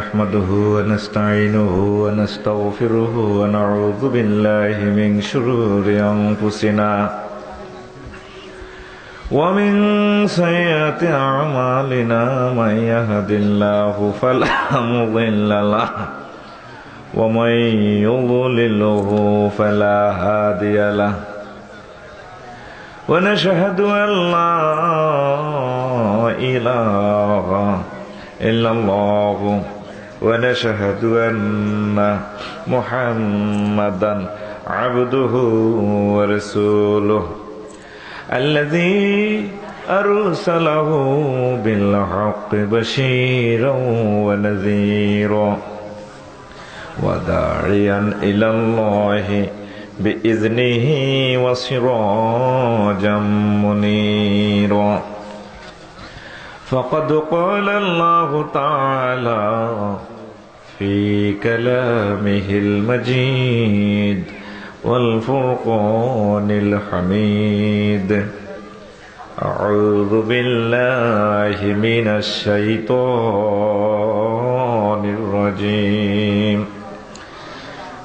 نحمده ونستعينه ونستغفره ونعوذ بالله من شرور أنفسنا ومن سيئات أعمالنا من يهد الله فلا مضل له ومن يضلله فلا هادي له ونشهد أن لا إله إلا الله ونشهد أن محمدا عبده ورسوله الذي أرسله بالحق بشيرا ونذيرا وداعيا إلى الله بإذنه وسراجا منيرا فقد قال الله تعالى في كلامه المجيد والفرقان الحميد أعوذ بالله من الشيطان الرجيم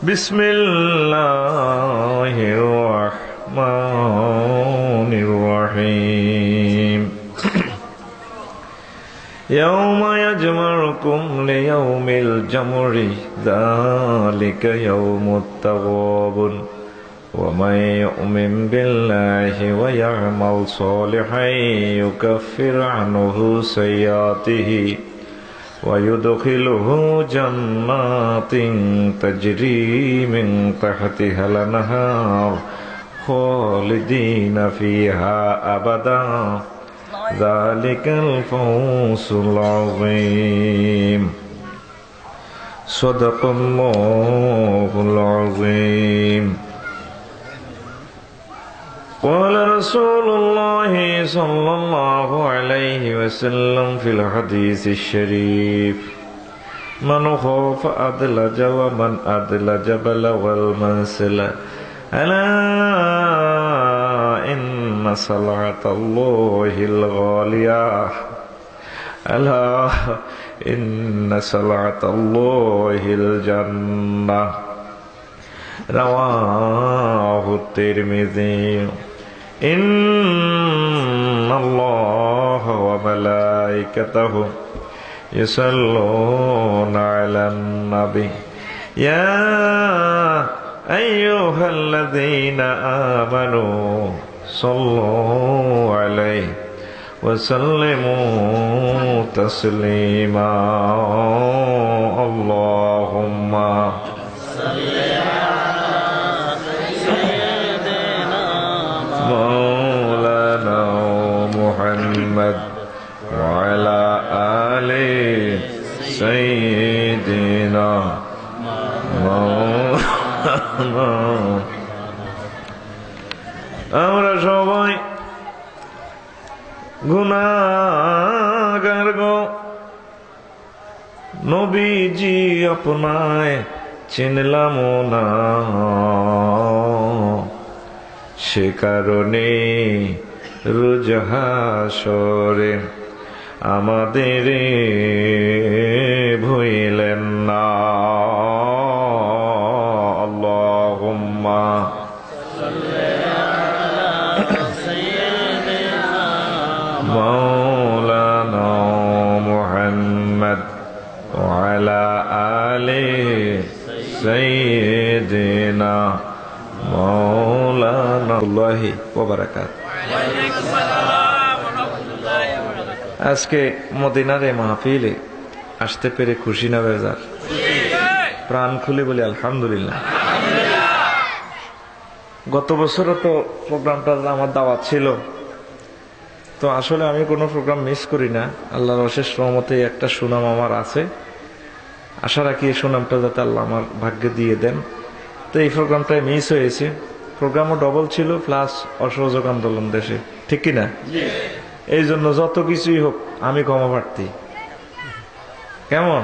بسم الله الرحمن الرحيم يوم يجمعكم ليوم الجمع ذلك يوم التغابن ومن يؤمن بالله ويعمل صالحا يكفر عنه سيئاته ويدخله جنات تجري من تحتها الأنهار خالدين فيها أبدا ذلك الفوز العظيم صدق الله العظيم قال رسول الله صلى الله عليه وسلم في الحديث الشريف من خاف أدلج ومن أدلج بلغ المنزل ألا إن سلعة الله الغالية ألا إن سلعة الله الجنة رواه الترمذي إن الله وملائكته يصلون على النبي يا أيها الذين آمنوا صلوا عليه وسلموا تسليما اللهم صل مولانا محمد وعلى آل سيدنا مولانا আমরা সবাই গুনাহগার গো নবীজি আপনায় চিনলাম না সে কারণে রোজ হাসরে আমাদের ভুইলেন না আল্লাহুম্মা مولانا محمد وعلى آل سيدنا مولانا الله وبركاته আজকে মদিনার এই মাহফিলে আসতে পেরে খুশি না বেজার? প্রাণ খুলে বলি আলহামদুলিল্লাহ। গত বছরও তো প্রোগ্রামটা আমার দাওয়াত ছিল, তো আসলে আমি কোনো প্রোগ্রাম মিস করি না। আল্লাহর অশেষ রহমতে একটা সুনাম আমার আছে, আশা রাখি এই সুনামটা যাতে আল্লাহ আমার ভাগ্যে দিয়ে দেন। তো এই প্রোগ্রামটাই মিস হয়েছে, প্রোগ্রামও ডবল ছিল প্লাস অসহযোগ আন্দোলন দেশে, ঠিক কিনা? এই জন্য যত কিছুই হোক আমি ক্ষমা প্রার্থী। কেমন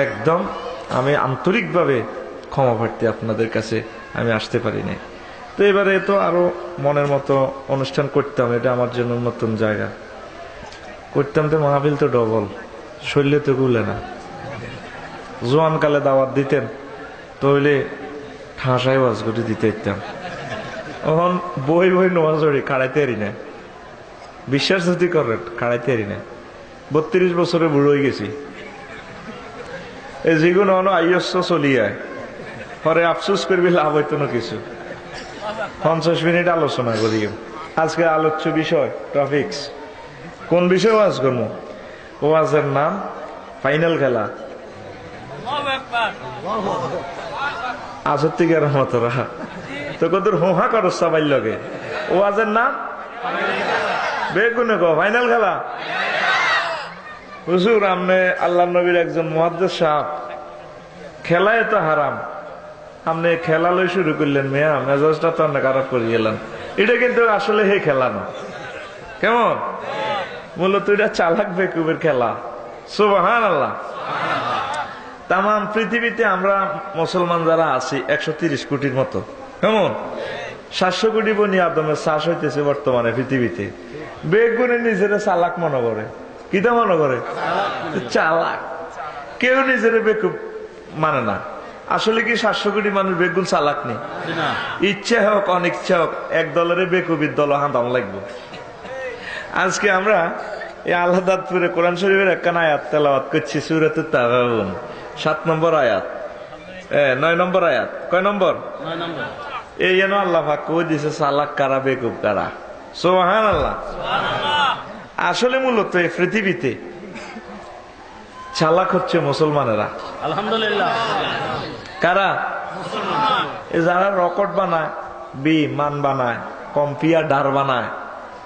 একদম আমি আন্তরিকভাবে ক্ষমা প্রার্থী আপনাদের কাছে, আমি আসতে পারি নাই। তো এবারে তো আরো মনের মতো অনুষ্ঠান করতাম, এটা আমার জন্য নতুন জায়গা। করতাম তো মাহফিল তো ডবল, শরীরে তো গুলে না, জোয়ানকালে দাওয়াত দিতেন তাহলে ঠাসায় ওয়াজ করে দিতে ইতাম। এখন বই বই নোয়াজড়ি কাড়াইতে পারি না, বিশ্বাস যদি করেন কাড়াইতে পারি না। 32 বছরে বুড়ো হয়ে গেছি। এই যেগুলো আইয়স্য চলিয়ায় পরে আফসোস করবি লাভ হইতো না কিছু। 50 মিনিট আলোচনা করি। আজকে আলোচ্য বিষয় টপিক্স কোন বিষয় ওয়াজ করবো? ওয়াজের নাম ফাইনাল খেলা। আসর থেকে রহমতরা তো কত হোহা করো সবাই লগে। ওয়াজের নাম বেগুনে গো ফাইনাল খেলা। হুজুর আমনে আল্লাহ নবীর একজন মুহাদ্দিস সাহেব, খেলায় তো হারাম, আপনি খেলা লই শুরু করলেন মেয়া, মেজাজটা তো আপনি খারাপ করে গেলেন। এটা কিন্তু আসলে হে খেলা না, কেমন মূলত এটা চালাক বেকুবের খেলা। সুবহানাল্লাহ। তাম পৃথিবীতে আমরা মুসলমান যারা আছি 130 কোটির মতো, কেমন 700 কোটি বনি আদমের চাষ হইতেছে বর্তমানে পৃথিবীতে। বেগুনে নিজেরা চালাক মনে করে, কিতা মনে করে? চালাক। কেউ নিজের বেকুব মানে না। আসলে কি 700 কোটি মানুষ বেগুন চালাক নেই? ইচ্ছা হোক অনিচ্ছা হোক এক দলের বেকুবির দল হাঁদাম লাগবে। আজকে আমরা এই আল্লাহদাতপুরে কোরআন শরীফের একখানা আয়াত তেলাওয়াত করছি, সূরাতুত তাগাবুন 7 নম্বর আয়াত, 9 নম্বর আয়াত। কয় নম্বর? 9 নম্বর। এই যেন আল্লাহ পাক কই দিছে চালাক কারা বেকুব কারা। সুবহানাল্লাহ। আসলে মূলত এই পৃথিবীতে চালাক হচ্ছে মুসলমানেরা। আলহামদুলিল্লাহ। কারা? এই যারা রকেট বানায়, বিমান বানায়, কম্পিউটার বানায়,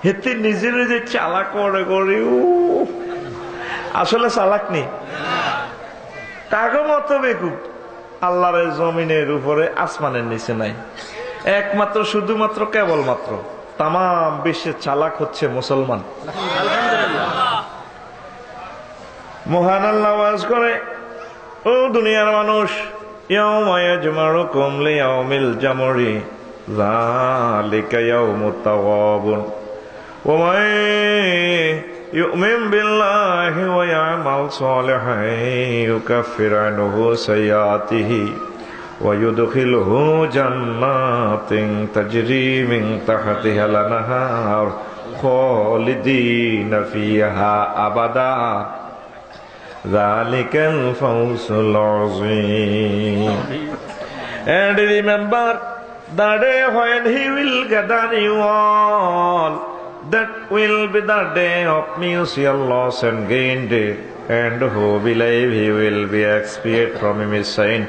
হেতে নিজের যে চালাক করে করে আসলে চালাক নেই, তাকে মতো বেকুব আল্লাহর জমিনের উপরে আসমানের নিচে নাই। একমাত্র শুধুমাত্র কেবলমাত্র তাম বিশ্বের চালাক হচ্ছে মুসলমান। মহান আল্লাহ ওয়াজ করে, ও দুনিয়ার মানুষ, ইয়াউমা ইয়াজমাউকুম লিয়াউমিল জামরি যালিকা ইয়াউমুত তাওয়াবুন ওয়া মান ইউমিন বিল্লাহি ওয়া ইয়ামাল সালিহান ইউকাফির আনহু সাইয়্যাতিহি ওয়া ইউদখিলুহু জান্নাতিন তাজরি মিন তাহতিহাল আনহার খালিদিনা ফিহা আবাদা যালিকাল ফাওজুল আযীম। And remember the day when he will gather you all, that will be the day of mutual loss and gain day. And who believe he will be expiate from his sin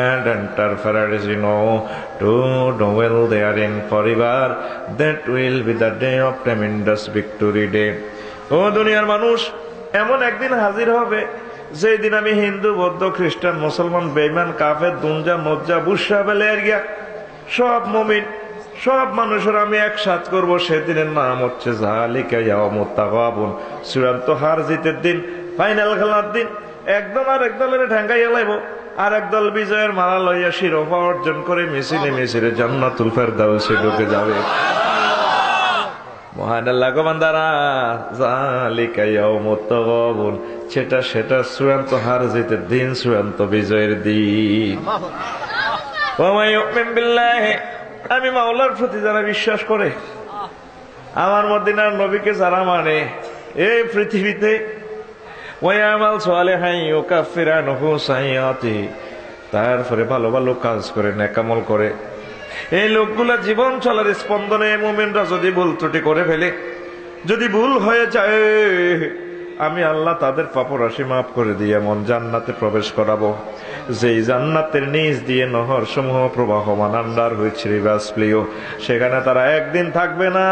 and enter paradise, to dwell therein forever. That will be the day of tremendous victory day. ও দুনিয়ার মানুষ, এমন একদিন হাজির হবে যেই দিন আমি হিন্দু, বৌদ্ধ, খ্রিস্টান, মুসলমান, বেঈমান, কাফের, দুনজা, মজ্জা, বুশরা, বেলেরিয়া সব মুমিন সব মানুষের আমি একসাথ করব। সেদিনের নাম হচ্ছে যালিকা ইয়াউমুত তাগাবুন, চূড়ান্ত হার জিতের দিন, ফাইনাল খেলার দিন। একদল আর এক দলের ঠ্যাঙ্গাইয়া লাইব, আর একদল বিজয়ের মালা লইয়া শিরোপা অর্জন করে মিছিলে মিছিলে জান্নাতুল ফেরদাউসে ঢুকে যাবে। মহান আল্লাহ গো বান্দারা, যালিকা ইয়াউমুত তাগাবুন, সেটা চূড়ান্ত হার জিতের দিন, চূড়ান্ত বিজয়ের দিন। ওয়া মান ইউমিন বিল্লাহি, আমি মাওলার প্রতি যারা বিশ্বাস করে, আমার মদিনার নবীকে যারা মানে এই পৃথিবীতে, ওয়া ইয়ামাল সালিহান ইউকাফির আনহু সাইয়্যাতিহি, তারপরে ভালো ভালো কাজ করে, নেক আমল করে, এই লোকগুলা জীবন চলার স্পন্দনে মুমিনরা যদি ভুল ত্রুটি করে ফেলে, যদি ভুল হয়ে যায়, আমি আল্লাহ তাদের পাপরাশি মাফ করে দিয়ে এমন জান্নাতে প্রবেশ করাবো, যেই জান্নাতের নিচ দিয়ে নহর সমূহ প্রবাহমান আন্ডার হয়েছে রিভার্সপ্লিও। সেখানে তারা একদিন থাকবে না,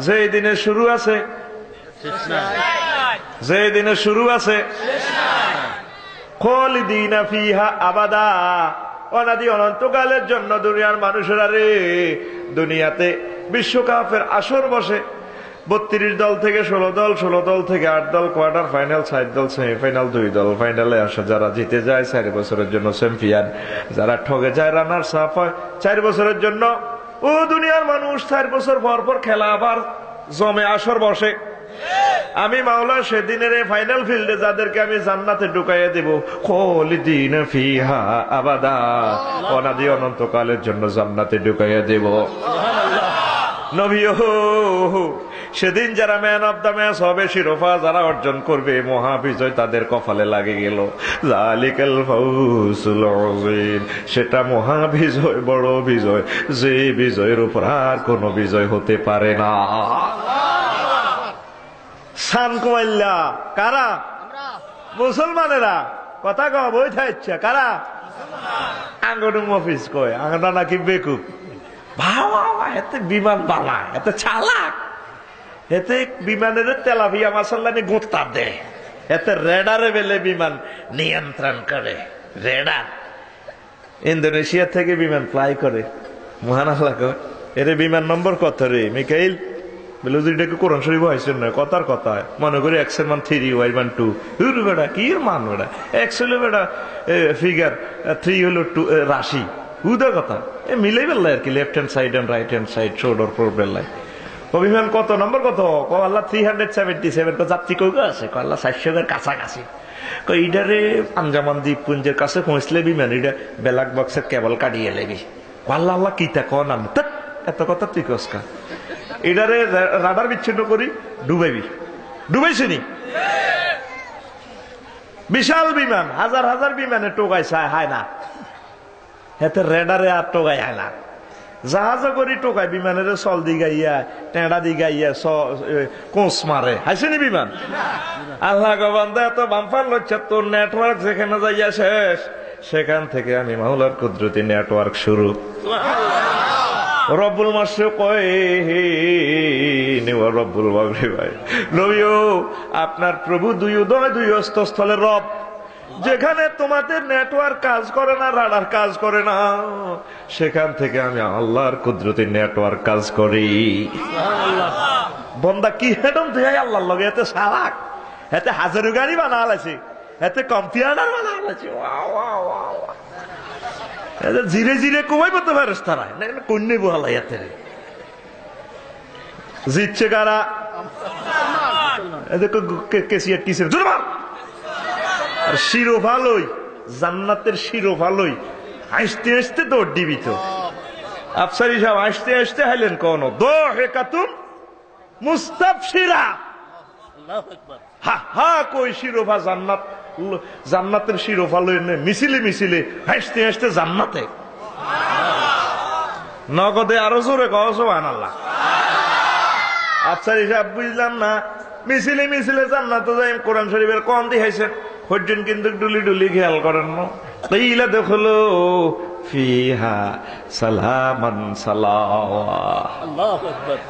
যেই দিনে শুরু আছে, যেই দিনে শুরু আছে, খালিদিনা ফিহা আবাদা, অনাদি অনন্তকালের জন্য। দুনিয়ার মানুষেরা রে, দুনিয়াতে বিশ্বকাপের আসর বসে, 32 দল থেকে 16 দল, 16 দল থেকে 8 দল, কোয়ার্টার ফাইনাল 4 দল, সেমিফাইনাল 2 দল, ফাইনালে আসে যারা জিতে যায় 4 বছরের জন্য চ্যাম্পিয়ন, যারা ঠকে যায় রানার্স আপ হয় 4 বছরের জন্য। ও দুনিয়ার মানুষ, 4 বছর পর পর খেলা আবার জমে আসর বসে। আমি মাওলা সেদিনের ফাইনাল ফিল্ডে যাদেরকে আমি জান্নাতে ঢুকাইয়া দেব, খালিদিন ফিহা আবাদা, অনাদি অনন্তকালের জন্য জান্নাতে ঢুকাইয়া দেব। নবী সেদিন যারা ম্যান অব দ্য ম্যাচ হবে, শিরোপা যারা অর্জন করবে, মহাবিজয় তাদের কপালে লাগে গেল। যালিকাল ফাউজুল আযীম, সেটা মহাবিজয়, বড় বিজয়, যে বিজয়ের উপর আর কোন বিজয় হতে পারে না। সান কমাইল্লা কারা? মুসলমানেরা। কথা কও বই থাইছে কারা? আঙ্গনু মফিজ কয় আঙ্গনা নাকি বেকুব। ভাবা এতে বিমান বানায়, এত চালাক, এতে বিমানের তেলাপিয়া মাসাল্লানি গোত্তা দেয়, এতে রেডারে বেলে বিমান নিয়ন্ত্রণ করে। রেডার ইন্দোনেশিয়া থেকে বিমান ফ্লাই করে। মহান আল্লাহ কয় এর বিমান নম্বর কত রে মিকাইল? বলে এটাকে কোরআন শরীফ হয়েছে না, কথার কথা মনে করি এক্স এর মান 3, ওয়াই মান 2। বেটা কি এর মান? বেটা এক্স হলো বেটা ফিগার, 3 হলো 2 রাশি, উদা কথা এ মিলাই বেল্লাই আর কি, left hand side and right hand side, shoulder four বেল্লাই। অভিমান কত নম্বর কত? আল্লাহ 377। যাত্রী কই আছে? আল্লাহ 400 এর কাছাকাছি। ইডারে আঞ্জামান দ্বীপপুঞ্জের কাছে পৌঁছলে বিমান এটা ব্যালাক বক্সের কেবল কাটিয়ে লেবি। আল্লাহ আল্লাহ কিতা কন আমি এত কথা তুই কসকা। এটারে রাডার বিচ্ছিন্ন করি ডুবাইবি। ডুবাইছে নি? বিশাল বিমান, হাজার হাজার বিমানে টোকাই চায় হায় না, এতে রেডারে আর টোকাই হয় না। জাহাজও করি টোকাই, বিমানের চল দি গাইয়া টেঁড়া দি গাইয়া কোচ মারে, হাসেনি বিমান? আল্লাহ গবান্দা এত বাম্পার লচ্ছে, তোর নেটওয়ার্ক যেখানে যাইয়া শেষ, সেখান থেকে আমি মাওলার কুদরতি নেটওয়ার্ক শুরু। রব্বুল মাশরিক রব্বুল মাগরিব। নবীও আপনার প্রভু দুই উদয় দুই অস্তস্থলের রব। যেখানে তোমাদের নেটওয়ার্ক কাজ করে না, রাডার কাজ করে না, সেখান থেকে আমি আল্লাহর কুদরতি নেটওয়ার্ক কাজ করি। বন্দা কি হেডম দেয় আল্লাহর লগে, এতে সারাক, এতে হাজারো গাড়ি বানা আছে, এতে কম্পিউটার বানা আছে, জিরে জিরে কমাই বলতে পারিস তারা কন্যা বহালাই এতে জিতছে কারা? কেসিয়ার টিসের আর শিরোফা লই, জান্নাতের শিরোফা লই হাসতে হাসতে দৌড় দিবি তো। আফসারি সাহেব হাসতে হাসতে হাইলেন কোন দো হে কাতুন মুস্তাবশিরা, হা হা কই শিরোফা জান্নাত, জান্নাতের শিরোফা লই মিছিলে মিছিলে হাসতে হাসতে জান্নাতে। নগদে আরো জোরে কও সুবহানাল্লাহ। আফসারি সাহেব বুঝলাম না, মিছিলে মিছিলে জান্নাতে যাই কোরআন শরীফের কম দিয়েছেন হজ্জিন, কিন্তু ডুলি ডুলি খেয়াল করেন না। তাইলা দেখলো ফিহা সালামান সালাওয়া,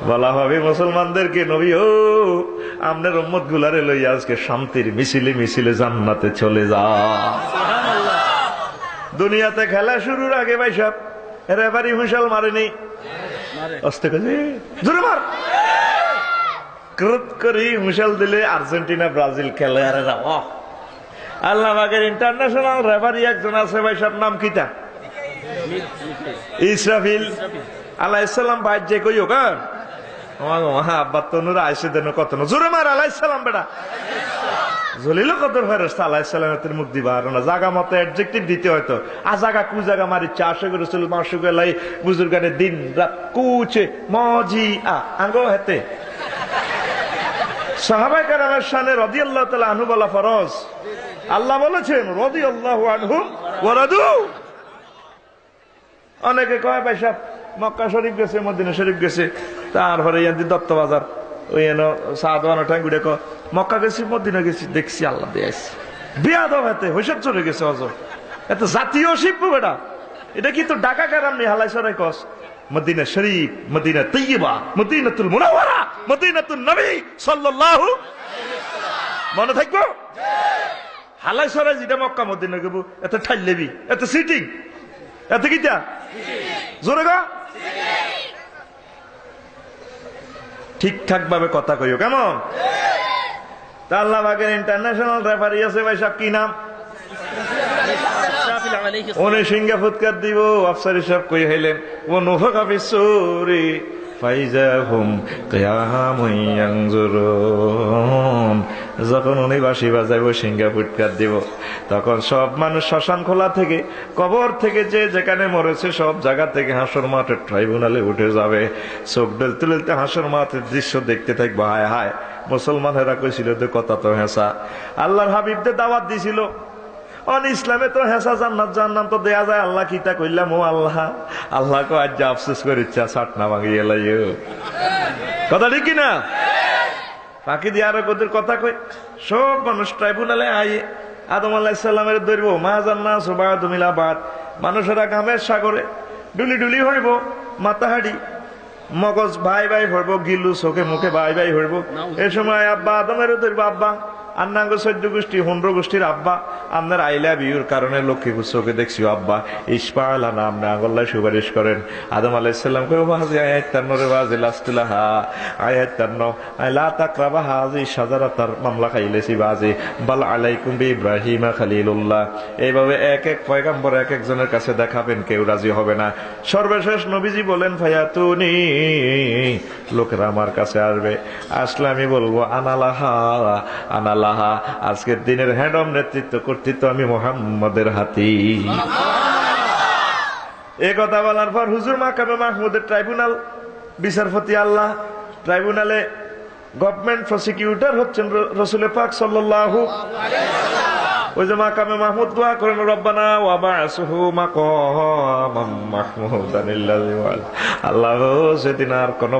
বলা হবে মুসলমানদেরকে নবী ও আপনার উম্মত গুলারে লইয়া আজকে শান্তির মিছিলে মিছিলে জান্নাতে চলে যা। দুনিয়াতে খেলা শুরুর আগে ভাই সাহেব রেফারি হুঁশাল মারেনি, আস্তে করে জোরে মার করি হুঁশাল দিলে আর্জেন্টিনা ব্রাজিল খেলে। আরে আল্লাহ পাকের ইন্টারন্যাশনাল রেফারি একজন আছে ভাই সাহেব, নাম কিতা? ইসরাফিল আলাইহিসসালাম। ভাই যে কইও কার আব্বা তনুর আইসে দেন কত জোরে মার আলাইহিসসালাম বেটা জলিল কদর ফেরেশতা আলাইহিসসালামের মুখ দিবা আর না জায়গা মতো অ্যাডজেক্টিভ দিতে হয়তো আ জায়গা কু জায়গা মারিচ্ছে আশিক রাসূল মাসুক লাই বুজুর্গানে দিন রাত কুচে মজি আঙ্গো হেতে সাহাবায়ে কেরামের শানে রাদিয়াল্লাহু তাআলা আনহু বলা ফরজ। আল্লাহ বলেছেন রাদিয়াল্লাহু আনহুম ওয়া রাদু। অনেকে কয় ভাই সাহেব মক্কা শরীফ গেছে, মদিনা শরীফ গেছে, তারপরে ইয়ান্দি দত্ত বাজার ওই এনো সাদওয়ানো ঠাঙ্গুড়ে কয় মক্কা গেছি মদিনা গেছি দেখছি আল্লাহ দিয়েছে বিয়াদব হাতে হইসব চলে গেছে অজর এত জাতীয় শিল্প বেটা। এটা কি তো ঢাকা কেরাম নি হালাই সরাই কস মদিনা শরীফ, মদিনা তৈয়বা, মদিনাতুল মুনাওয়ারা, মদিনাতুন নবী সাল্লাল্লাহু মনে থাকবো। হালাই সরাই যেটা মক্কা মদিনা গেব এত ঠাইলেবি, এত সিটিং, এত কিটা জোরে গা ঠিকঠাক ভাবে কথা কইও কেমন? আল্লাহ পাকের ইন্টারন্যাশনাল রেফারি আছে ভাই সাহেব, কি নাম? উনি সিঙ্গা ফুৎকার দিব। আফসারি সাহেব কই হইলেন ও নুফাকা ফিস সূরি ফাইজাহুম কিয়ামুন ইয়ানজুরুন। যখন উনি বাঁশি বাজাইব, সিংহা ফুটকার দিব, তখন সব মানুষ শ্মশান খোলা থেকে, কবর থেকে, যে যেখানে মরেছে সব জায়গা থেকে হাসর মাঠের ট্রাইব্যুনালে উঠে যাবে। চোখ ডেলতে ডেলতে হাসর মাঠের দৃশ্য দেখতে থাকবো। হায় হায়, মুসলমানেরা কইছিল যে কথা তো হেসা। আল্লাহর হাবিবদের দাওয়াত দিছিল, অন ইসলামে তো হেসা জান্নাত জাহান্নাম তো দেয়া যায়। আল্লাহ কিতা কইলাম, ও আল্লাহ, আল্লাহ কো আজ আফসোস করে ইচ্ছা ছাটনা ভাঙিয়ে লাইও। কথা ঠিক কিনা? বাকি দিয়ে আরো ওদের কথা কই, সব মানুষ ট্রাইব্যুনালে আই আদম আলাইহিস সালামের ধরব, মা জান্না সুবাদ মিলাবাদ। মানুষেরা ঘামের সাগরে ডুলি ডুলি হইব, মাথাহাড়ি মগজ ভাই ভাই হইব, গিলু চোখে মুখে ভাই ভাই হইব। এ সময় আব্বা আদমেরও ধরব, আব্বা আন্নাঙ্গ 14 গোষ্ঠী 15 গোষ্ঠীর আব্বা, আপনার আইলা বিউর কারণে লক্ষ্মী চোখে দেখছি আব্বা ইসপালা নাম না আগল্লা সুপারিশ করেন। আদম আলাইহিস সালাম কই বাজি আয়াত 53 বাজি লাস্তুলাহা আয়াত 53 লা তাকরাবা হাজি শাজারাতার মামলা খাইলেছি বাজি বাল আলাইকুম বি ইব্রাহিমা খলিলুল্লাহ। এইভাবে এক এক পয়গম্বর এক একজনের কাছে দেখাবেন, কেউ রাজি হবে না। সর্বশেষ নবীজি বলেন ফায়াতুনি, লোকেরা আমার কাছে আসবে, আসলে আমি বলবো আনালাহা আনালাহা, আজকের দিনের হ্যান্ডম নেতৃত্ব কর্তৃত্ব আমি মুহাম্মদের হাতি। এ কথা বলার পর হুজুর মাকামে মাহমুদের ট্রাইব্যুনাল বিচারপতি, আল্লাহ ট্রাইব্যুনালে গভর্নমেন্ট প্রসিকিউটর হচ্ছেন রাসূল পাক সাল্লাল্লাহু আলাইহি ওয়াসাল্লাম। ওই যে মাকামে মাহমুদ দোয়া করেন, রব্বানা ওয়া বা'সুহু মাকামাম মাহমুদান আল্লাযী ওয়াল। আল্লাহ সেদিন আর কোন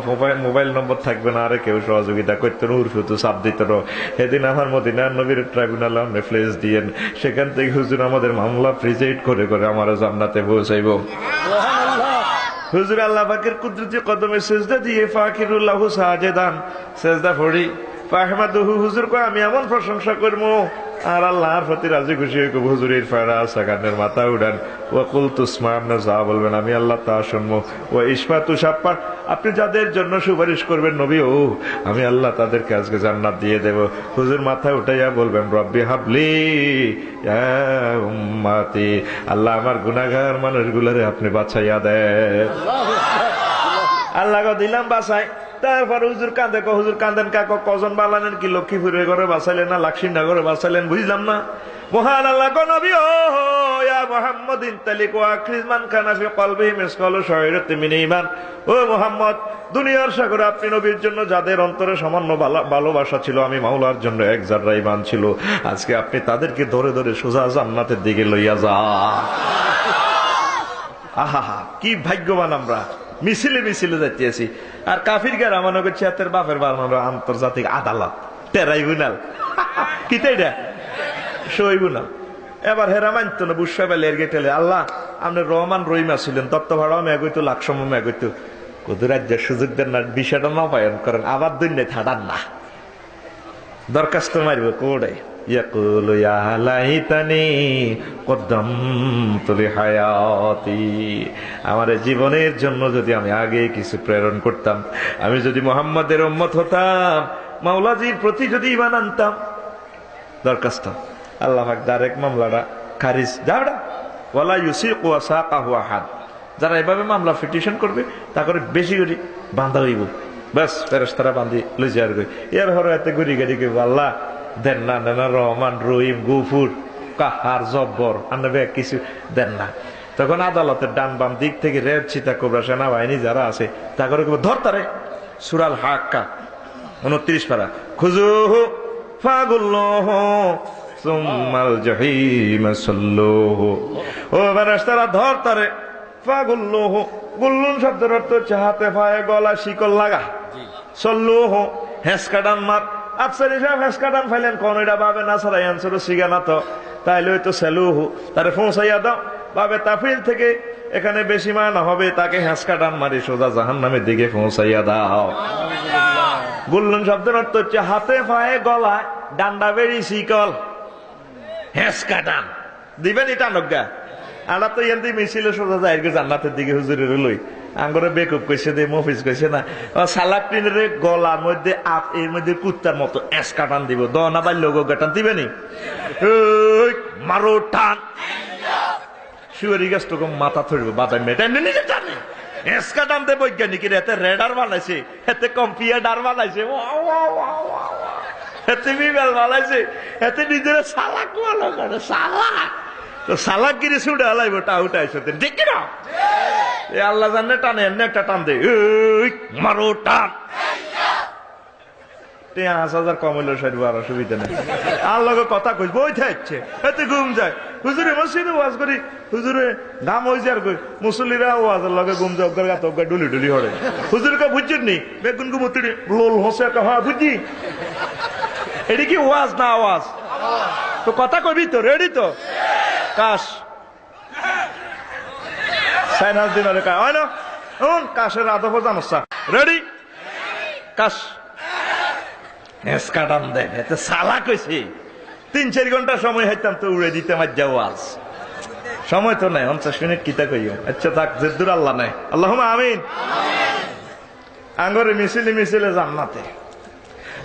মোবাইল নম্বর থাকবে না, আর কেউ সহযোগিতা করতে উরফুতু চাপ দিত না। সেদিন আমার মদিনার নবীর ট্রাইব্যুনাল আপনি প্লেস দিয়েন, সেখান থেকে হুজুর আমাদের মামলা প্রিজাইড করে করে আমার জান্নাতে পৌঁছাইব। হুজুর আল্লাহ পাকের কুদরতি কদমে সিজদা দিয়ে ফাকিরুল্লাহু সাজেদান সিজদা পড়ি ফাহমাদুহু, হুজুর কয় আমি এমন প্রশংসা করব আর আল্লাহর প্রতি রাজি খুশি হয়ে হুজুরের ফায়রা সাকানের মাথা উড়ান। ওয়া কুলতু ইসমা, আপনি যা বলবেন আমি আল্লাহ তা শুনবো। ওয়া ইসফাতু শাফা, আপনি যাদের জন্য সুপারিশ করবেন নবী, ও আমি আল্লাহ তাদেরকে আজকে জান্নাত দিয়ে দেব। হুজুর মাথা উঠাইয়া বলবেন রব্বি হাবলি ইয়া উম্মতি, আল্লাহ আমার গুনাহগার মানুষগুলোরে আপনি বাঁচাইয়া দেন। আল্লাহ দিলাম বাঁচাই। তারপর হুজুর কাঁদে, হুজুর কাঁদেন কাক, কজন বালানেন কি লক্ষ্মীপুরের ঘরে বাঁচাইলেন না লাক্সিন্ডা ঘরে বাঁচাইলেন, বুঝলাম না। মহান আল্লাহ গো নবী, ও ইয়া মুহাম্মাদিন তালিক ওয়া আখরিজ মান কানা ফি কলবিহি মিসকালু শাইরাতিন মিন ঈমান। ও মুহাম্মদ, দুনিয়ার সাগরে আপনি নবীর জন্য যাদের অন্তরে সামান্য ভালোবাসা ছিল, আমি মাওলার জন্য এক জাররা ঈমান ছিল, আজকে আপনি তাদেরকে ধরে ধরে সোজা জান্নাতের দিকে লইয়া যান। আহা, কি ভাগ্যবান আমরা, মিছিলে মিছিলে যাইতেছি। আর কাফির গারা মনে করছে এতের বাপের বানানো আন্তর্জাতিক আদালত ট্রাইব্যুনাল, কি এটা সইবুনাল। এবার হেরা মানতো না, বুঝা পেলে এর গেটেলে আল্লাহ আপনি রহমান রহিমা ছিলেন, তত্ত্ব ভাড়াও মেঘইতো লাকসম মেঘইতো, কত রাজ্যের সুযোগ দেন না, বিষয়টা নবায়ন করেন, আবার দুনিয়া থাটান না, দরখাস্ত মারব কোড়ে ইয়াকুলু ইয়া লাইতানি কদ্দামতু লিহায়াতি, আমার জীবনের জন্য যদি আমি আগে কিছু প্রেরণ করতাম, আমি যদি মুহাম্মাদের উম্মত হতাম, মাওলাজির প্রতি যদি ঈমান আনতাম। দরখাস্ত আল্লাহ পাক ডাইরেক্ট মামলাটা খারিজ, যাওড়া ওয়ালা ইউসিকু ওয়াসাকাহু আহাদ, যারা এভাবে মামলা পিটিশন করবে তা করে বেশি করে বাঁধা হইব, বাস ফেরেশতারা বান্ধি লই যাওয়ার কই। এর হরে এতে গুড়ি গাড়ি কইব আল্লাহ দেন না, দেন না, রহমান রহিম গুফুর কাহার জব্বর আনবে কিছু দেন না। তখন আদালতের ডান বাম দিক থেকে রেড চিতা কোবরা সেনাবাহিনী যারা আছে তা করে ধরতারে। সূরাল হাক্কা 29 পারা, খুজুহু ফাগুল্লুহু সুম্মাল জাহিম সাল্লুহু, ও ফেরেশতারা ধরতারে। ফাগুল্লুহু, গুল্লুন শব্দের অর্থ হচ্ছে হাতে পায়ে গলা শিকল লাগা। সল্লুহু, হেসকা ডান মার। আফসারি সাহেব হেসকা ডান ফাইলেন, কোন এটা ভাবে না সারাই আনসার সিগানা তো, তাইলে হয়তো সেলুহু তারে পৌঁছাইয়া দাও। ভাবে তাফিল থেকে এখানে বেশি মানা হবে, তাকে হেসকা ডান মারি সোজা জাহান্নামের দিকে পৌঁছাইয়া দাও। গুল্লুন শব্দের অর্থ হচ্ছে হাতে পায়ে গলায় ডান্ডা বেড়ি শিকল, হেসকা ডান দিবেন এটা নজ্ঞা। আলা তো এন মিছিলে সোজা যায় জান্নাতের দিকে হুজুরের লই আঙ্গরে বেকুব কইছে দে, মফিজ কইছে না, সালাকিনের গলার মধ্যে এর মধ্যে কুত্তার মতো এসকা টান দিব, দনা বাল্য টান দিবে নি, মারো টান শুয়ারি গাছ তো মাথা ধরবে বাদাম মেটা নিজে টানে এসকা টানতে বৈজ্ঞানিকের এতে রেডার বানাইছে, এতে কম্পিউটার বানাইছে, এতে বিমেল বানাইছে, এতে নিজের সালাক ভালো করে সালাক। তো সালাক গিরি ছুটে হালাইব টাউটা এসে ঠিক না? আল্লাহ জানে টানে এমনি একটা টান দে, মারো টান। 5,000 কম হইলো 12 অসুবিধা নেই। আর লগে কথা কই বই থাকছে, এতে ঘুম যায়। হুজুরে মসজিদে ওয়াজ করি, হুজুরে দাম হয়েছে আর কই মুসল্লিরা ওয়াজের লগে ঘুম যায়, অগ্গা গাত অগ্গা ডুলি ডুলি হরে। হুজুরকে বুঝছেন নি বেগুন গুমতি লোল হোসে একটা, হ্যাঁ বুঝি। এটি কি ওয়াজ না আওয়াজ? তো কথা কবি তো, রেডি তো? কাশ সাইনাস দিন হয় না কাশের আদব জানসা, রেডি কাশ কাটান দেন। এতে সালা কইছি 3-4 ঘন্টা সময় হাইতাম তো উড়ে দিতে মার যাও। আজ সময় তো নাই, 50 মিনিট কিতা কইও। আচ্ছা থাক, জেদ্দুর আল্লাহ নাই, আল্লাহুম্মা আমিন। আঙ্গরে মিছিলে মিছিলে জান্নাতে।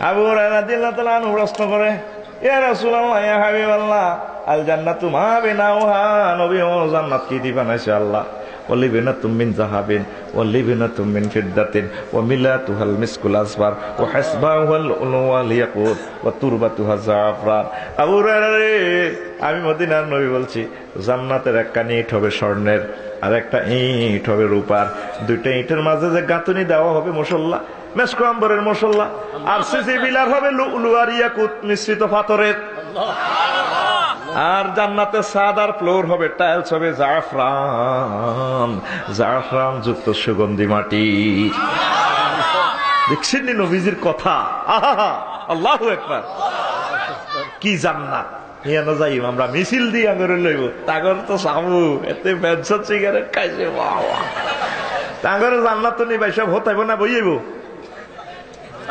আবু হুরায়রা রাদিয়াল্লাহু তাআলা আনহু প্রশ্ন করে, ইয়া রাসূলুল্লাহ ইয়া হাবিবাল্লাহ আল জান্নাতু মা বিনাউহা, নবী ও জান্নাত কি দি বানাইছে আল্লাহ? ওয়ালিবিনাতুম মিন যাহাবিন ওয়ালিবিনাতুম মিন ফিদ্দাতিন ওয়া মিলাতুহাল মিসকুল আসফার ওয়া হাসবাহুল উলওয়াল ইয়াকুত ওয়া তুরবাতুহা জাফরান। আবু হুরায়রা রে, আমি মদিনার নবী বলছি, জান্নাতের একটা ইট হবে স্বর্ণের, আর একটা ইট হবে রূপার। দুইটা ইটের মাঝে যে গাঁথুনি দেওয়া হবে মুসল্লা, মেশকো আম্বরের মুসল্লা, আর সিসি বিলার হবে লুলু আর ইয়াকুত মিশ্রিত পাথরের। আর জান্নাতে সাদার ফ্লোর হবে, টাইলস হবে জাফরান, জাফরান যুক্ত সুগন্ধি মাটি। দেখছেন নি নবীজির কথা? আহা, আল্লাহু আকবার। কি জান্নাত! হিয়ানো যাইম আমরা মিছিল দিয়ে আঙুরে লইব, তাগর তো সামু এতে বেঞ্চত সিগারেট খাইছে, বাবা তাগরে জান্নাত তো নিবাই সব হতাইব না বইয়াইব,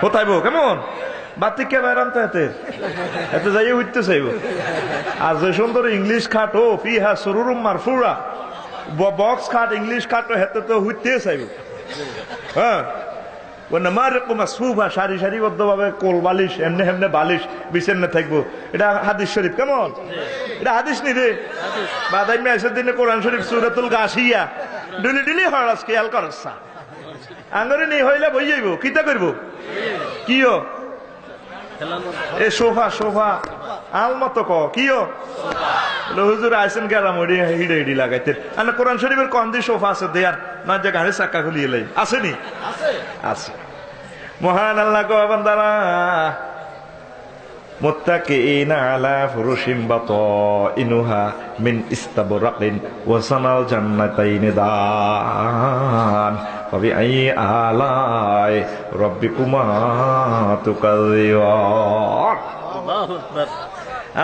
হতাইব কেমন বাতিক কে বাইরাম তো এতে এতে যাইয়ে উঠতে চাইব। আর যে সুন্দর ইংলিশ খাট ও ফিহা সুরুরুম মারফুরা, বক্স খাট ইংলিশ খাট হেতে তো উঠতে চাইব। হ্যাঁ, সারি সারিবদ্ধ ভাবে কোল বালিশ এমনি এমনি বালিশ বিছানে থাকবো। এটা হাদিস শরীফ কেমন? এটা হাদিস নি রে বাদাই মেসের দিনে কোরআন শরীফ সূরাতুল গাশিয়া ডুলি ডুলি হয় আজকে খেয়াল করছা। আঙ্গরে নেই হইলে বই যাইব, কিতা করবো? কিও এ সোফা সোফা আলমত ক কিও হুজুর আইসেন গেলাম ওই হিডে হিডি লাগাইতে। আর কোরআন শরীফের কন্দি সোফা আছে দেয়ার না, যে গাড়ির চাক্কা খুলিয়ে লাই আসেনি? আছে। মহান আল্লাহ কো বান্দারা, মুত্তাকিইনা আলা ফুরুশিন বাতাইনুহা মিন ইস্তাবরাকিন ওয়া সানাল জান্নাতাইনি দান ফাবি আই আলাই রাব্বিকুমা তুকাযিবান। আল্লাহু আকবার।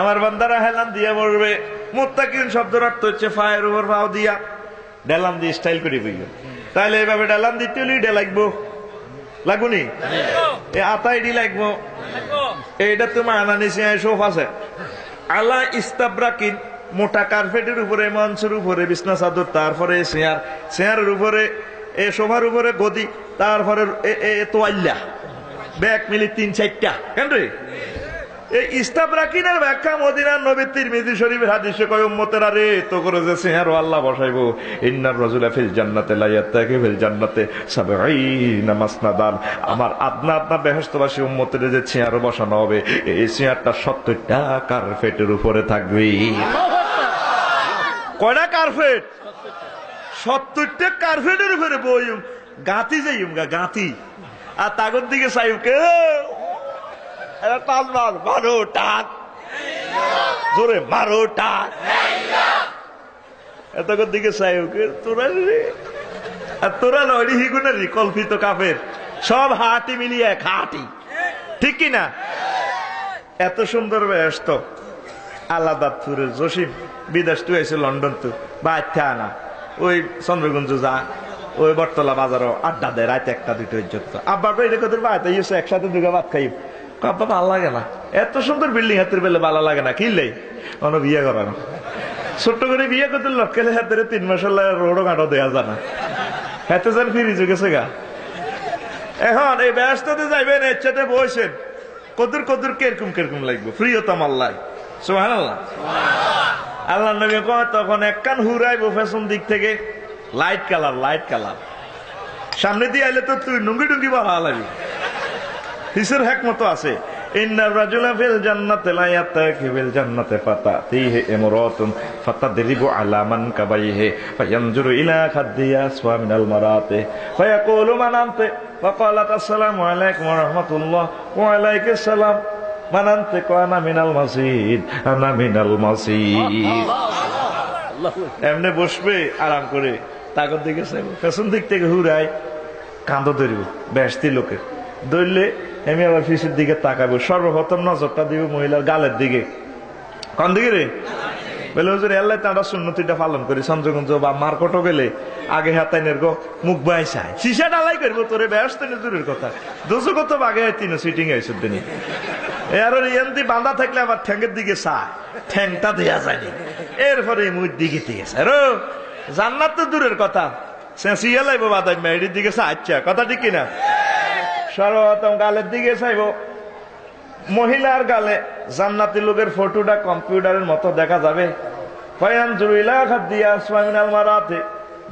আমার বান্দারা হেলান দিয়ে বলবে। মুত্তাকিন শব্দের অর্থ হচ্ছে ফায়ের উপর পাও দিয়া, ডেলাম দিয়ে স্টাইল করে বইল। তাহলে এইভাবে ডেলাম দিতে হলে ডে লাগবো, লাগুনি এ আতাইডি লাগবো। এইটা তোমার আনানিসি সোফা আছে আলা ইস্তাবরাকিন, মোটা কার্পেটের উপরে, মঞ্চের উপরে বিছনা চাদর, তারপরে চেয়ার, চেয়ারের উপরে এ সোফার উপরে গদি, তারপরে তোয়াল্লা ব্যাগ মিলি 3-4টা। কেন রে এই ইস্তাবরাকিনের ব্যাখ্যা মদিনার নবী তিরমিজি শরীফের হাদিসে কয় উম্মতেরা রে, তো করে যে চেয়ার আল্লাহ বসাইবো, ইন্নার রাজুলা ফিল জান্নাতে লা ইয়াত্তাকি ফিল জান্নাতে 70 মাসনাদান। আমার আদনা আদনা বেহেশতবাসী উম্মতের যে চেয়ার বসানো হবে, এই চেয়ারটা 70টা কার্পেটের উপরে থাকবে। কয়টা কার্পেট? 70টা কার্পেটের উপরে বইম গাঁতি যাইম গা গাঁতি। আর তাগর দিকে চাইম কে টান মার, মারো টান জোরে মারো টান। এতক্ষণ দিকে চাইকে তোরা রে, আর তোরা নয় হিগুনা রে কল্পিত কাফের সব হাটি মিলিয়ে এক হাটি, ঠিক কিনা? এত সুন্দর ব্যস্ত আলাদা তুরে জসিম বিদেশ তুই আইসে লন্ডন তো বা আচ্ছা না ওই চন্দ্রগঞ্জ যা, ওই বটতলা বাজারও আড্ডা দেয় রাত 1টা-2টা পর্যন্ত। আব্বা কই রেখে তোর বাড়িতে ইউসে একসাথে দুগা ভাত খাই। আব্বা ভালো লাগে না, এত সুন্দর বিল্ডিং হাতের বেলে ভালো লাগে না, কিনলেই অন বিয়ে করানো। ছোট্ট করে বিয়ে করতে লক্ষ্যে হাতের 3 মাস রোডও কাটো দেওয়া যায় না, হাতে যেন ফিরি গেছে গা। এখন এই ব্যস্ততে যাইবেন, এর সাথে বসেন, কদুর কদুর কেরকম কেরকম লাগবে, প্রিয়তম আল্লাহ সুবহানাল্লাহ। আল্লাহ নবী কয় তখন এক কান হুরাইবো পেছন দিক থেকে, লাইট কালার লাইট কালার। সামনে দিয়ে আইলে তো তুই নুঙ্গি টুঙ্গি বাড়া লাগি। হিসের হেকমত আছে, ইন্নার রাজুলা ফিল জান্নাতি লা ইয়াতাকি বিল জান্নাতি ফাতাতিহি ইমরাতুন ফাতাদরিবু আলা মানকাবাইহি ফায়ানজুরু ইলা খাদ্দিয়া আসফা মিনাল মারাতি ফায়াকুলু মান আনতা ফাকালাত আসসালামু আলাইকুম ওয়া রাহমাতুল্লাহ ওয়া আলাইকুস সালাম মান আনতা কানা মিনাল মাসিদ আনা মিনাল মাসিদ। এমনি বসবে আরাম করে, তাগর দিকে চাইবো, পেছন দিক থেকে হুরাই কান্দ ধরব বেশতি লোকের ধরলে আমি আবার ফিসের দিকে তাকাবো, সর্বপ্রথম নজরটা দিব মহিলার গালের দিকে। কোন দিকে রে? বলে হুজুর আল্লাহ তারা সুন্নতিটা পালন করি, চন্দ্রগঞ্জ বা মার্কটও গেলে আগে হাতাইনের গো মুখ বাই চায় সিসা ডালাই করবো তোরে ব্যস্ত দূরের কথা দুশো কত বাগে তিন সিটিং আইসুর দিনই আর এমনি বাঁধা থাকলে আবার ঠ্যাঙ্গের দিকে চায়, ঠ্যাংটা দেয়া যায়নি, এরপরে মুখ দিকে দিয়েছে আরো জান্নাত তো দূরের কথা চেঁচিয়ে লাইবো বাদাই মেয়েটির দিকে চাইছে, কথা ঠিক কিনা? সর্বপ্রথম গালের দিকে চাইব, মহিলার গালে জান্নাতি লোকের ফটোটা কম্পিউটারের মতো দেখা যাবে।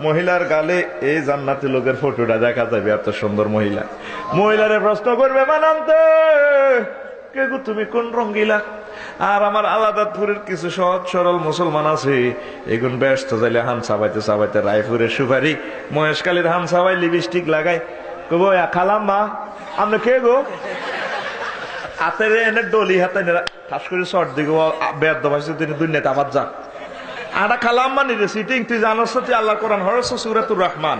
মহিলার গালে এই জান্নাতি লোকের ফটোটা দেখা যাবে, এত সুন্দর মহিলা। মহিলারে প্রশ্ন করবে মানান্তে কে গো তুমি কোন রঙ্গিলা? আর আমার আলাদাপুরের কিছু সহজ সরল মুসলমান আছে, এগুন ব্যস্ত যাইলে হান সাবাইতে সাবাইতে রায়পুরের সুপারি মহেশকালীর হান সাবাই লিপস্টিক লাগাই কব খালাম মা আমরা কে গো হাতের এনে ডলি হাতে ঠাস করে শর্ট দিকে বেদ দবাইছে তিনি দুনিয়াতে আবার যান আটা খালাম মানি রে সিটিং তুই জানার সাথে আল্লাহ কোরআন হরস সূরাতুর রহমান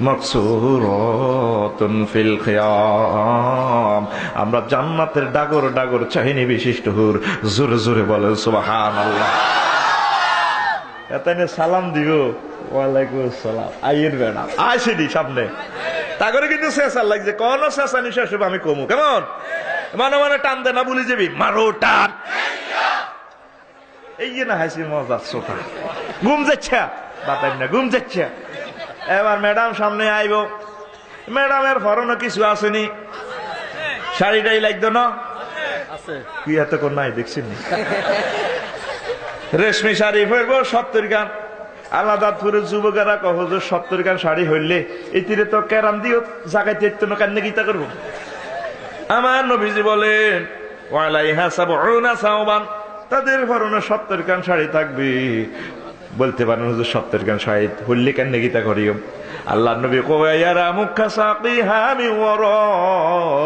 মাকসুরাতুন ফিল খিয়াম, আমরা জান্নাতের ডাগর ডাগর চাহিনি বিশিষ্ট হুর, জোরে জোরে বলে সুবহানাল্লাহ। এতনে সালাম দিব ওয়ালাইকুম আসসালাম আইয়ের বেড়া আইসিডি সামনে তাগরে কিন্তু শেষার লাগছে কোন শেষা নিঃশ্বাস আমি কমু কেমন মানে মানে টান দে না বলি যাবি মারো টান এই না হাসি মজা সোফা ঘুম যাচ্ছে বাতাই না ঘুম যাচ্ছে। এবার ম্যাডাম সামনে আইব, ম্যাডামের ফরনও কিছু আসেনি, শাড়িটাই লাগতো না কি এত কোন নাই দেখছি রেশমি শাড়ি পরবো 70 গান। আলাদাপুরের যুবকেরা কহজ 70 গান শাড়ি হইলে এটিরে তো কেরাম দিও জাগাইতে না কান্নে গীতা করবো। আমার নবীজি বলেন ওয়ালাইহা সাবউনা সাওবান, তাদের পরনে 70 গান শাড়ি থাকবে। বলতে পারেন হুজুর 70 গান শাড়ি হইলে কান্নে গীতা করিও? আল্লাহ নবী কয় ইয়ারা মুখা সাকিহা মিন ওয়ারাই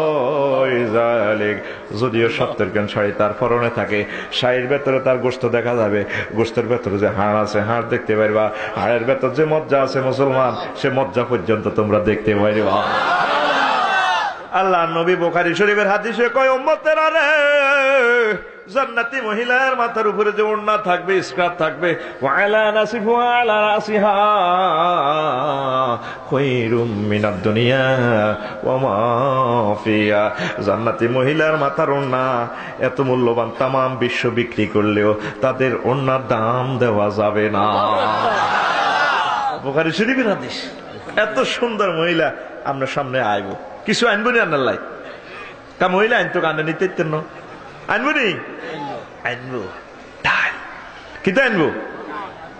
যালিক, যদিও 70 গান শাড়ি তার পরনে থাকে, শাড়ির ভেতরে তার গোশত দেখা যাবে, গোশতের ভেতরে যে হাড় আছে হাড় দেখতে পারবা, হাড়ের ভেতর যে মজ্জা আছে মুসলমান সে মজ্জা পর্যন্ত তোমরা দেখতে পারবা। আল্লাহ নবী বুখারী শরীফের হাদিসে কয় উম্মতেরা রে, জান্নাতি মহিলার মাথার উপরে যে ওড়না থাকবে স্কার্ফ থাকবে ওয়ালা নাসিফু আলা রাসিহা খায়রুম মিনাদ দুনিয়া ওয়া মা ফিহা, জান্নাতি মহিলার মাথার ওড়না এত মূল্যবান तमाम বিশ্ব বিক্রি করলেও তাদের ওড়নার দাম দেওয়া যাবে না। বুখারী শরীফের হাদিস। এত সুন্দর মহিলা আমরা সামনে আইব, কিছু আনবো নি আনার লাই তা মহিলা আনতো কানে নিতে না আনবো নি আনবো ডাল কিতা আনবো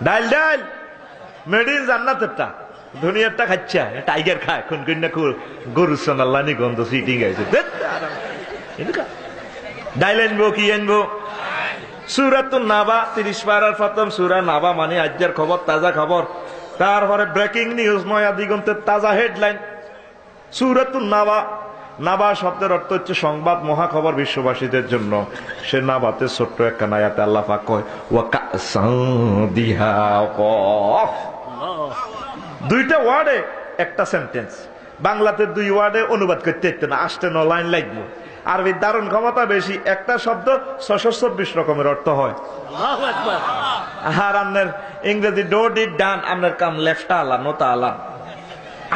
ডাল ডাল মেড ইন জান্নাতেরটা দুনিয়ারটা খাচ্ছা টাইগার খায় কোন কোন না গরু সোনাল্লানি গন্ধ সিটিং আছে ডাল আনবো কি আনবো সূরাতুন নাবা 30 পারার প্রথম সূরা নাবা মানে আজকের খবর তাজা খবর, তারপরে ব্রেকিং নিউজ নয়া দিগন্তের তাজা হেডলাইন সূরাতুন নাবা। নাবা শব্দের অর্থ হচ্ছে সংবাদ মহাখবর বিশ্ববাসীদের জন্য। সে নাবাতে ছোট্ট একটা আয়াতে আল্লাহ পাক কয় ওয়া কাসান দিহাকা, দুইটা ওয়ার্ডে একটা সেন্টেন্স, বাংলাতে 2 ওয়ার্ডে অনুবাদ করতে হতো না, 8 লাইন লাগবে। আরবির দারুণ ক্ষমতা বেশি, একটা শব্দ 624 রকমের অর্থ হয়। আল্লাহু আকবার। আর আপনার ইংরেজি ডো ডিড ডান, আপনার কাম লেফট আলা নোতা আলা।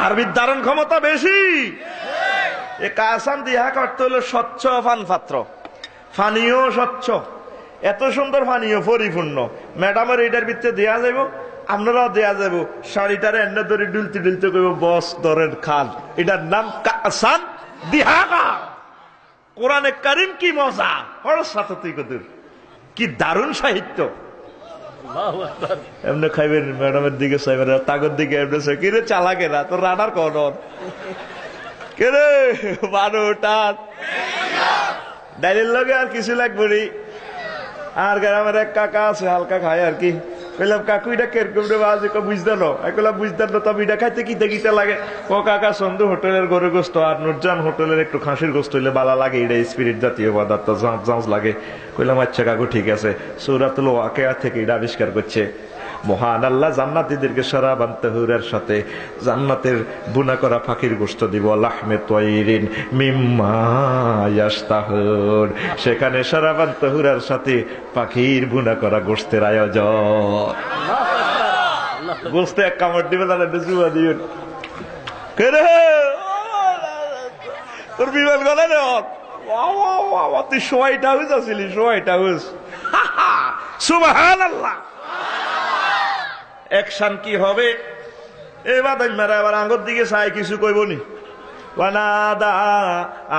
আরবির দারুণ ক্ষমতা বেশি। এ কাসান দিহাক অর্থ হলো স্বচ্ছ পান পাত্র, পানীয় স্বচ্ছ, এত সুন্দর পানীয় পরিপূর্ণ। ম্যাডামের এইটার ভিতরে দেয়া যাইব, আপনারাও দেয়া যাব, শাড়িটারে এনে ধরে ডুলতে ডুলতে কইব বস ধরেন খান, এটার নাম কাসান দিহাকা। কোরআনে কারিম কি মজা, কি দারুণ সাহিত্য। এমনি খাইবেন, ম্যাডামের দিকে চাইবেন, তাগর দিকে এমনি কিরে চালাকে না তোর রানার কন কেরে বারোটার ডাইলের লগে আর কিছু লাগবে নি। আর গ্রামের এক কাকা আছে হালকা খায় আর কি, কইলাম কাকু এটা কেরকম রে বাজে, বুঝতেন কইলাম বুঝতেন না, তবে এটা খাইতে কিতে কিতে লাগে। ও কাকা সন্ধু হোটেলের গরু গোস্ত আর নুরজান হোটেলের একটু খাসির গোস্ত হইলে বালা লাগে, এটা স্পিরিট জাতীয় পদার্থ, জাঁচ জাঁচ লাগে। কইলাম আচ্ছা কাকু ঠিক আছে। সূরাতুল ওয়াকিয়া থেকে এটা আবিষ্কার করছে, মহান আল্লাহ জান্নাতীদেরকে শরাবান তাহুরের সাথে জান্নাতের বুনা করা পাখির গোশত দিব, লাহমে তায়রিন মিম্মা ইয়াশতাহুন। সেখানে শরাবান তাহুরের সাথে পাখির বুনা করা গোশতের আয়োজন। গোশতে এক কামড় দিবে তাহলে জুয়া দিবেন, তোর বিমান গলা রে তুই সোয়াইটা হুজ আসিলি, সোয়াইটা হুজ। সুবহানাল্লাহ। অ্যাকশন কি হবে এবার মেরা, এবার আঙ্গুর দিকে চাই কিছু কইবনি। ওয়ানাদা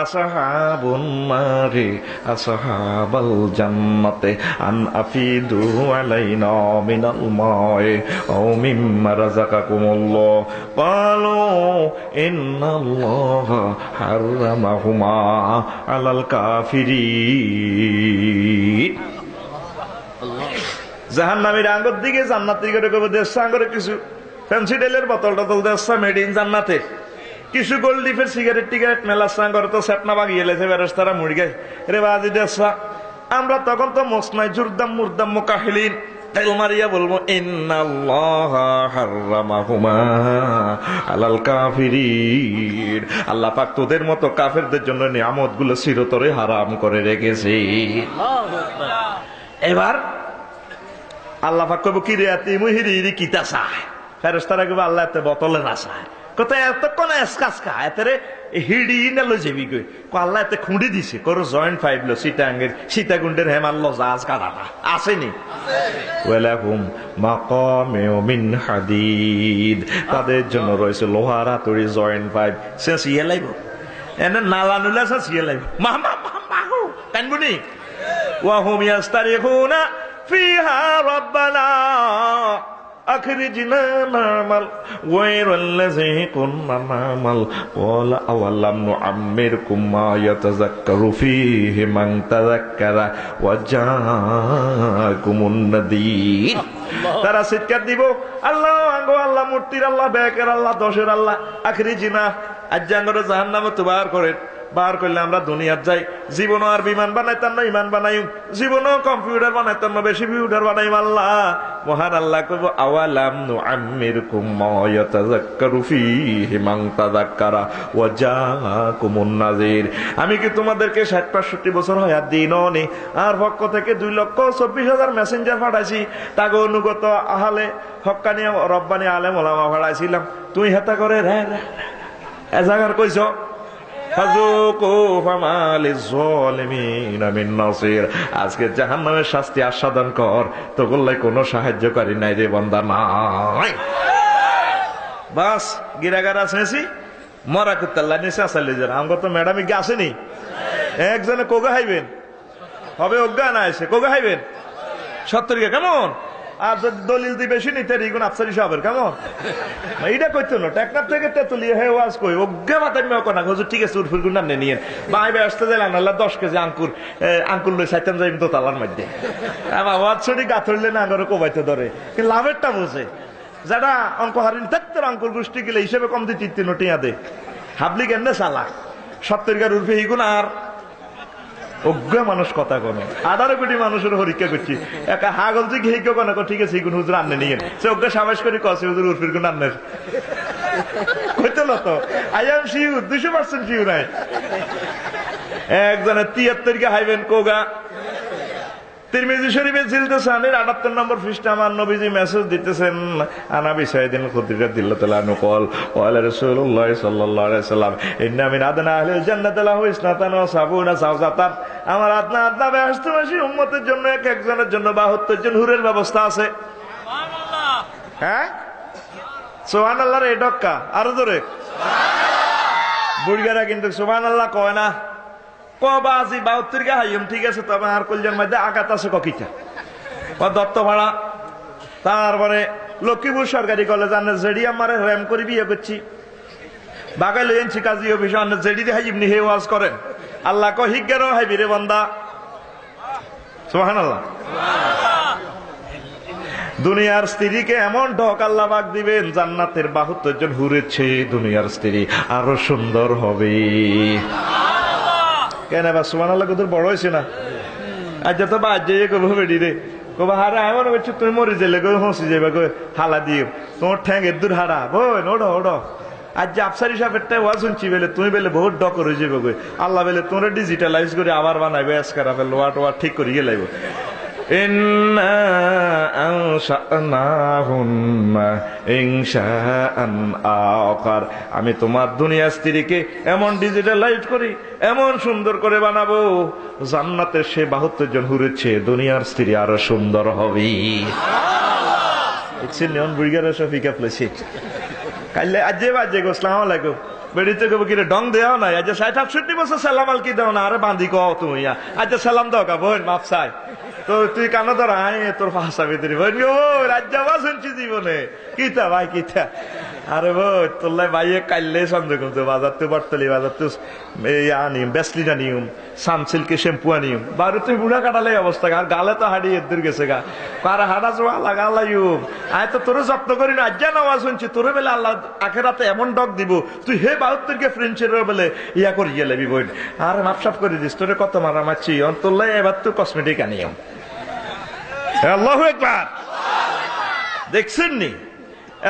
আসহাবুন নারি আসহাবাল জান্নাতি আন আফিদু আলাইনা মিনাল মা'i আও মিম্মা রাযাকাকুমুল্লাহ ক্বালু ইন্নাল্লাহা হাররামাহুমা আলাল কাফিরিন। জাহান্নামীর আঙ্গুর দিকে জান্নাতের দিকে কইবো দেশা আঙ্গুরে কিছু ফ্যান্সি তেলের বোতল টোতল দেশা মেড ইন জান্নাতে, কিছু গোল্ড লিফের সিগারেট টিগারেট মেলা সাঙ্গরে তো সেটনা বাগিয়ে লেছে বেরেস্তারা মুড়ি গায় রে বাজি দেশা। আমরা তখন তো মসনায় জুরদাম মুরদাম মুকাহিলিন, তাই মারিয়া বলবো ইন্নাল্লাহা হাররামাহুমা আলাল কাফিরিন। আল্লাহ পাক তোদের মতো কাফেরদের জন্য নিয়ামতগুলো চিরতরে হারাম করে রেখেছে। এবার আল্লাহ পাক কইব কি রে তুমি হিরি কিতা চায়, ফেরেশতারা কইব আল্লাহ এত বোতলে না চায়, কোথায় এতক্ষণ এসকাসকা এতরে হিড়ি নেলো যেবি কই আল্লাহ এতে খুঁড়ি দিছে করো জয়েন্ট ফাইভ লো সীতাঙ্গের সীতাকুণ্ডের হেমাল্লো জাহাজ কাটাটা আসেনি। ওয়ালাহুম মাকামিউ মিন হাদিদ, তাদের জন্য রয়েছে লোহার হাতুড়ি জয়েন্ট ফাইভ। সেন্স ইয়ে লাইব এনে নালা নুলা সেন্স ইয়ে লাইব মামা মাহু কানবুনি। ওয়াহুম ইয়াস্তারিহুনা ফিহা রাব্বানা أخرجنا نعمل غير الذي كنا نعمل قال أولم نعمركم ما يتذكر فيه من تذكر وجاءكم النذير। তারা চিৎকার দিব আল্লাহ আঙ্গো আল্লাহ মূর্তির আল্লাহ ব্যাকের আল্লাহ দশের আল্লাহ আখরিজিনা আজ আঙ্গরে জাহান্নামে তো বার করে, বার করলে আমরা দুনিয়ার যাই, জীবনও আর বিমান বানাইতাম না ইমান বানাই, জীবনও কম্পিউটার বানাইতাম না বেশি কম্পিউটার বানাই। আল্লাহ মহান আল্লাহ কইব আওয়ালাম নুআম্মিরকুম মা ইয়াতাযাক্কারু ফীহি মান তাযাক্কারা ওয়া জাআকুমুন নাযীর। আমি কি তোমাদেরকে ৬০-৬৫ বছর হায়াত দিই নি? আর পক্ষ থেকে ২,২৪,০০০ মেসেঞ্জার পাঠাইছি, তাকে অনুগত আহলে হক্কানি রব্বানি আলেম ওলামা পাঠাইছিলাম। তুই হেতা করে রে এ জায়গার কইছ আজকে জাহান্নামের শাস্তি আস্বাদন কর, তো গোল্লাই কোনো সাহায্যকারী নাই রে বান্দা নাই। বাস গিরাগার আছে মরা কুত্তাল্লা নিচে আসালে যারা আমার তো ম্যাডামে কি আসেনি, একজনে কোগা হাইবেন হবে অজ্ঞা না এসে কোগা হাইবেন 70 কেমন, আর যদি দলিল দিয়ে বেশি নিতে রিগুন আফসারি সাহেবের কেমন এইটা কইতো না টেকনাফ থেকে তেতুলিয়া হে ওয়াজ কই অজ্ঞা মাথায় মেও কোনা হুজুর ঠিক আছে উরফুর গুণ নামনে নিয়ে বাইবে আসতে দিলাম আল্লাহ 10 কেজি আঙ্কুর লই সাইতাম যাইম তো তালার মধ্যে আমার ওয়াজ ছড়ি গাথরলে না করে কোবাইতে ধরে কিন্তু লাভেরটা বুঝে যারা অঙ্ক হারিন তেত্তর আঙ্কুর গোষ্ঠী গেলে হিসেবে কম দিয়ে 3 নোটিয়া দে হাবলি কেন চালা 70 গার উর্ফে হিগুন আর অজ্ঞা মানুষ কথা কোনো 18 কোটি মানুষের হরিকা করছি একা হাগল যে ঘেই কেউ কোনো ঠিক আছে হুজুর আননে নিয়ে সে অজ্ঞা সাবাস করে কছে হুজুর উর্ফির গুণ আননের কইতে তো আই এম শিওর 200% শিওর নাই একজনের 73 কে হাইবেন কোগা তিরমিজি শরীফে জিলদে 78 নম্বর পৃষ্ঠা আমার নবীজি মেসেজ দিতেছেন আনাবি সাইদিন খুদরি রাদিয়াল্লাহু তাআলা আনহু কল ওয়ালা রাসূলুল্লাহ সাল্লাল্লাহু আলাইহি সাল্লাম ইন্না মিন আদনা আহলিল জান্নাতি লাহু ইসনাতান ওয়া সাবুনা সাওজাতান আমার আদনা বেহেশতবাসী উম্মতের জন্য এক একজনের জন্য 72 জন হুরের ব্যবস্থা আছে সুবহানাল্লাহ হ্যাঁ সুবহানাল্লাহ রে ডক্কা আরো জোরে সুবহানাল্লাহ বুড়িগারা কিন্তু সুবহানাল্লাহ কয় না কবাজি 72 কে হাইম ঠিক আছে তবে আর কলজার মধ্যে আঘাত আছে ককিটা ও দত্ত ভাড়া তারপরে লক্ষ্মীপুর সরকারি কলেজ আনে জেডি আমার র্যাম করে বিয়ে করছি বাগাই লইছি কাজী অফিস আনে জেডি দিয়ে হাইবনি হে ওয়াজ করেন আল্লাহ কো হিজ্ঞারও হাইবি রে বান্দা সুবহানাল্লাহ। দুনিয়ার স্ত্রীকে এমন ঢক আল্লাহ পাক দিবেন জান্নাতের 72 জন হুরের চেয়ে দুনিয়ার স্ত্রী আরো সুন্দর হবে। কেন বা সুবহানাল্লাহ কত বড় হয়েছে না আজ তো বাদ যাইয়ে কব বেডি রে কব হারা এমন করছো তুমি মরে গেলে গো হসি যাবে গো হালা দিও তোমার ঠ্যাঙ্গের দূর হারা বোন ওড়ো ওড়ো আজ যে আফসারি সাহেবটা ওয়াজ শুনছি বেলে তুমি বেলে বহুত ডকর হয়ে যাবে গো আল্লাহ বেলে তোমরা ডিজিটালাইজ করে আবার বানাইবে আজকারা ফেললো ওয়াট ঠিক করিয়ে লাগবে। ইন্না আনশানাহুন্না ইনশাআন আখার, আমি তোমার দুনিয়া স্ত্রীকে এমন ডিজিটালাইজ করি এমন সুন্দর করে বানাবো জান্নাতের সে 72 জন হুরেছে দুনিয়ার স্ত্রী আরো সুন্দর হবে। দেখছেন নিয়ন বুড়িগার শফিকা প্লেসি কাইলে আজে বাজে গো আসসালামু আলাইকুম বেড়িতে কব কিরে ডং দেও না আজ 60-68 বছর সালাম আল কি দাও না আরে বাঁধি কও তুমি আজ সালাম দাও কা বোন মাপ চাই তো তুই কানো ধর আয় তোর ভাষা ভিতরে বোন ও রাজ্জাবা শুনছি জীবনে কিতা ভাই কিতা আরে বোন তোল্লাই ভাইয়ে কাইলে সন্দেহ করতো বাজার তো বর্তলি বাজার তো আনিম বেসলিন আনিম সানসিল্কে শ্যাম্পু আনিম বারো তুই বুড়া কাটালে অবস্থা আর গালে তো হাড়ি এদের গেছে গা কার হাড়া জোয়া লাগা লাইম আয় তো তোর যত্ন করি না আজ্ঞা নামাজ শুনছি তোর বেলা আল্লাহ আখেরাতে এমন ডক দিব তুই হে 72 ফ্রেন্ডসের বেলে ইয়া করিয়ে লেবি বোন আর মাপসাপ করে দিস তোরে কত মারা মারছি তোল্লাই এবার তো কসমেটিক আনিম। আল্লাহু আকবার দেখছেন নি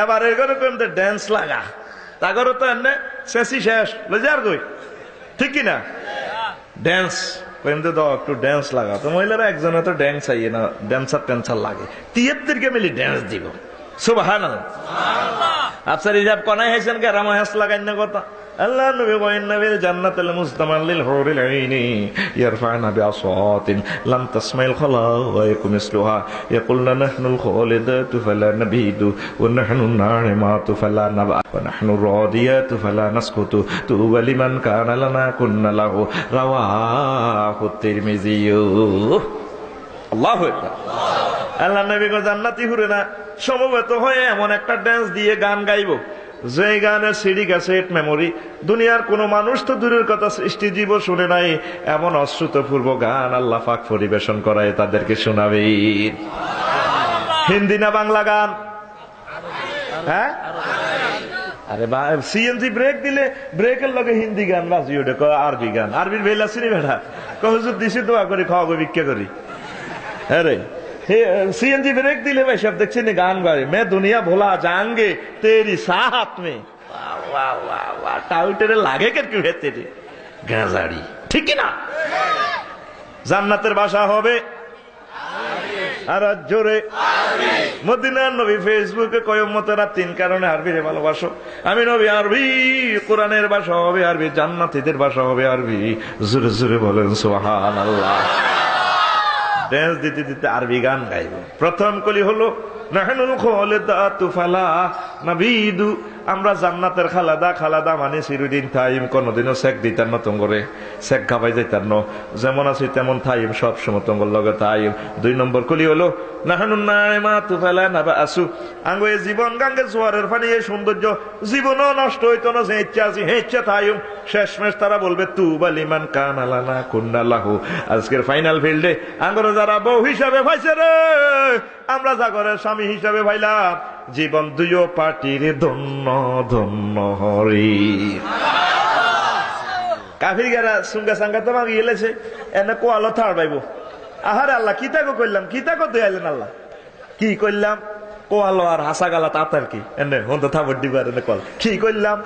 এবার এরকম ড্যান্স লাগা তাগরও তো এনে শেষই শেষ লজার কই ঠিক কিনা ড্যান্স কইমতে দাও একটু ড্যান্স লাগা তো মহিলারা একজনে তো ড্যান্স আইয়ে না ড্যান্সার ট্যান্সার লাগে 73 মিলি ড্যান্স দিব সুবহানাল্লাহ। আফসার ইজাব কোনায় হাইছেন কে রাম হাস লাগাই না কথা আল্লাহ নবী কইন নবীর জান্নাতুল মুস্তামাল্লিল হুরুল আইনি ইয়ারফানা বিআসাতিন লাম তাসমাইল খালাওয়াইকুম মিসলুহা ইয়াকুলনা নাহনুল খালিদাতু ফালা নাবিদু ওয়া নাহনু নাইমাতু ফালা নাবা ওয়া নাহনু রাদিয়াতু ফালা নাসকুতু তুবা লিমান কানা লানা কুন্না লাহু রাওয়াহু তিরমিজি। আল্লাহু আকবার। আল্লাহ নবী কো জান্নাতি হুরেরা সমবেত হয়ে এমন একটা ড্যান্স দিয়ে গান গাইবো যে গানের সিডি ক্যাসেট মেমোরি দুনিয়ার কোন মানুষ তো দূরের কথা সৃষ্টিজীব শুনে নাই এমন অশ্রুতপূর্ব গান আল্লাহ পাক পরিবেশন করায় তাদেরকে শোনাবে। হিন্দি না বাংলা গান? হ্যাঁ আরে সিএনজি ব্রেক দিলে ব্রেকের লগে হিন্দি গান বাজি ওটা আরবি গান আরবির বেলা চিনি বেড়া কহুজুর দিছি দোয়া করি খাওয়া গো ভিক্ষা করি আরে सीएनजी ब्रेक दिले भाई शब्द देखते नहीं गान गाए मैं दुनिया भुला जाएंगे तेरी साथ में वाह वाह वाह वाह टाउ तेरे लागे कर क्यों है तेरे गाजाड़ी ठीक है ना জান্নাতের ভাষা হবে আর জোরে মদিনার নবী ফেসবুকে কয় উম্মতেরা 3 কারণে আরবিরে ভালোবাসো আমি নবী আরবি কোরআনের ভাষা হবে আরবি জান্নাতীদের ভাষা হবে আরবি জোরে জোরে বলেন সুবহানাল্লাহ। ড্যান্স দিতে দিতে আরবি গান গাইব। প্রথম কলি হলো নাহনুল খালিদাতু ফালা নাবিদু, আমরা জান্নাতের খালাদা, খালাদা মানে চিরদিন থাইম, কোনদিনও চেক দিতাম না তোমরে, চেক খাবাই যাইতাম না, যেমন আছি তেমন থাইম, সব সময় তোমার লগে থাইম। 2 নম্বর কলি হলো নাহনুন নাইমাতু ফালা নাবাসু, আঙ্গো এই জীবন গাঙ্গে জোয়ারের পানি এই সৌন্দর্য জীবনও নষ্ট হইতো না, যে ইচ্ছা আছি হে ইচ্ছা থাইম। শেষমেশ তারা বলবে তুবা লিমান কানা লানা কুন্না লাহু। আজকের ফাইনাল ফিল্ডে আঙ্গরে যারা বউ হিসাবে ভাইছে রে, আমরা জাগরের স্বামী হিসাবে ভাইলাম, জীবন দুইও পার্টির ধন্য ধন্য হরি। কাফির গেরা সুঙ্গা সাঙ্গা তো মাগি গেলেছে এনে কোয়ালো থার পাইব। আহারে আল্লাহ কি তাকে করলাম, কি তাকে দেয়ালেন আল্লাহ, কি করলাম কোয়ালো আর হাসা গালা তাতার কি এনে হন তো থাবর দিবার এনে কল কি করলাম,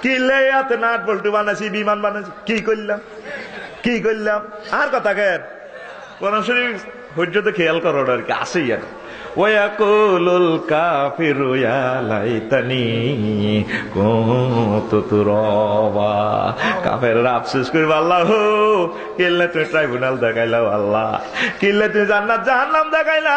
কি লেয়াতে নাট বল্টু বানাইছি, বিমান বানাইছি, কি করলাম কি করলাম। আর কথা কেন কোরআন শরীফ হজ্জতে খেয়াল করো আর কি আসেই আর ওয়াকুলুল কাফিরু ইয়া লাইতানি কুনতু তুরাবা। কাফেররা আফসোস করবে আল্লাহ হো কিল্লে তুমি ট্রাইব্যুনাল দেখাইলাও, আল্লাহ কিল্লে তুমি জান্নাত জাহান্নাম দেখাইলা,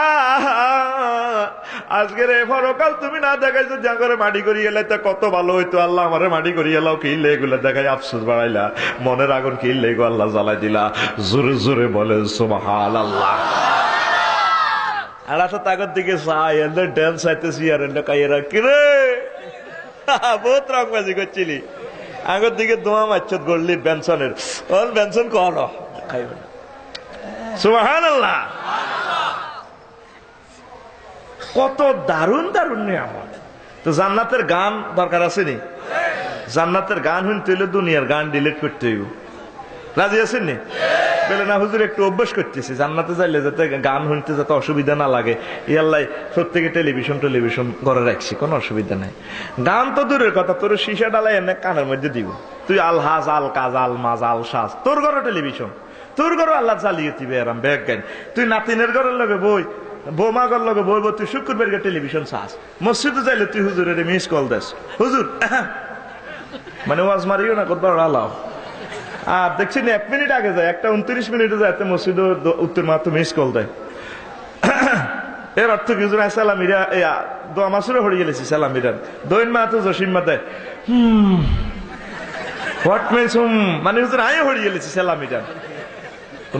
আজকের এই পরকাল তুমি না দেখাইছো, যা করে মাটি করিয়ে এলাই তা কত ভালো হইতো, আল্লাহ আমারে মাটি করিয়ে এলাও, কিল্লে এগুলো দেখাই আফসোস বাড়াইলা, মনের আগুন কিল্লে গো আল্লাহ জ্বালাই দিলা। জোরে জোরে বলে সুবহানাল্লাহ। আর আসা তাগর দিকে চাই এনে ড্যান্স চাইতেছি আর এনে কাইয়েরা কিরে বহুত রংবাজি করছিলি আগর দিকে দোয়া মাচ্ছত গড়লি বেনসনের বেনসন কর খাইবে না সুবহানাল্লাহ। কত দারুণ দারুণ নিয়ামত। তো জান্নাতের গান দরকার আছে নি? জান্নাতের গান শুনতে হইলে দুনিয়ার গান ডিলিট করতে হইব। রাজি আছেন নি? বলে না হুজুর একটু অভ্যাস করতেছি, জান্নাতে যাইলে যাতে গান শুনতে যাতে অসুবিধা না লাগে এই আল্লাহ প্রত্যেকে টেলিভিশন ঘরে রাখছি, কোনো অসুবিধা নাই। গান তো দূরের কথা, তোর শিশা ডালাই এনে কানের মধ্যে দিব, তুই আলহাজ আল কাজ আল মাজ আল সাজ, তোর ঘরে টেলিভিশন, তোর ঘরে আল্লাহ চালিয়ে দিবে এরাম ব্যাগ গান। তুই নাতিনের ঘরের লগে বই, বৌমা ঘর লগে বই, তুই শুক্রবার টেলিভিশন চাস, মসজিদে যাইলে তুই হুজুরের মিস কল দেস, হুজুর মানে ওয়াজ মারিও না কত আলাও। আর দেখছি 1 মিনিট আগে যায়, একটা 29 মিনিটে যায় মসজিদ উত্তর মাত্র মিস কল দেয়। এর অর্থ কি হুজুর সালামিরা দোয়া মাসুরে হয়ে গেলেছি সালামিরা দৈন মাত্র জসিম দেয় হোয়াট মিনস মানে হুজুর আয় হয়ে গেলেছি সালামিরা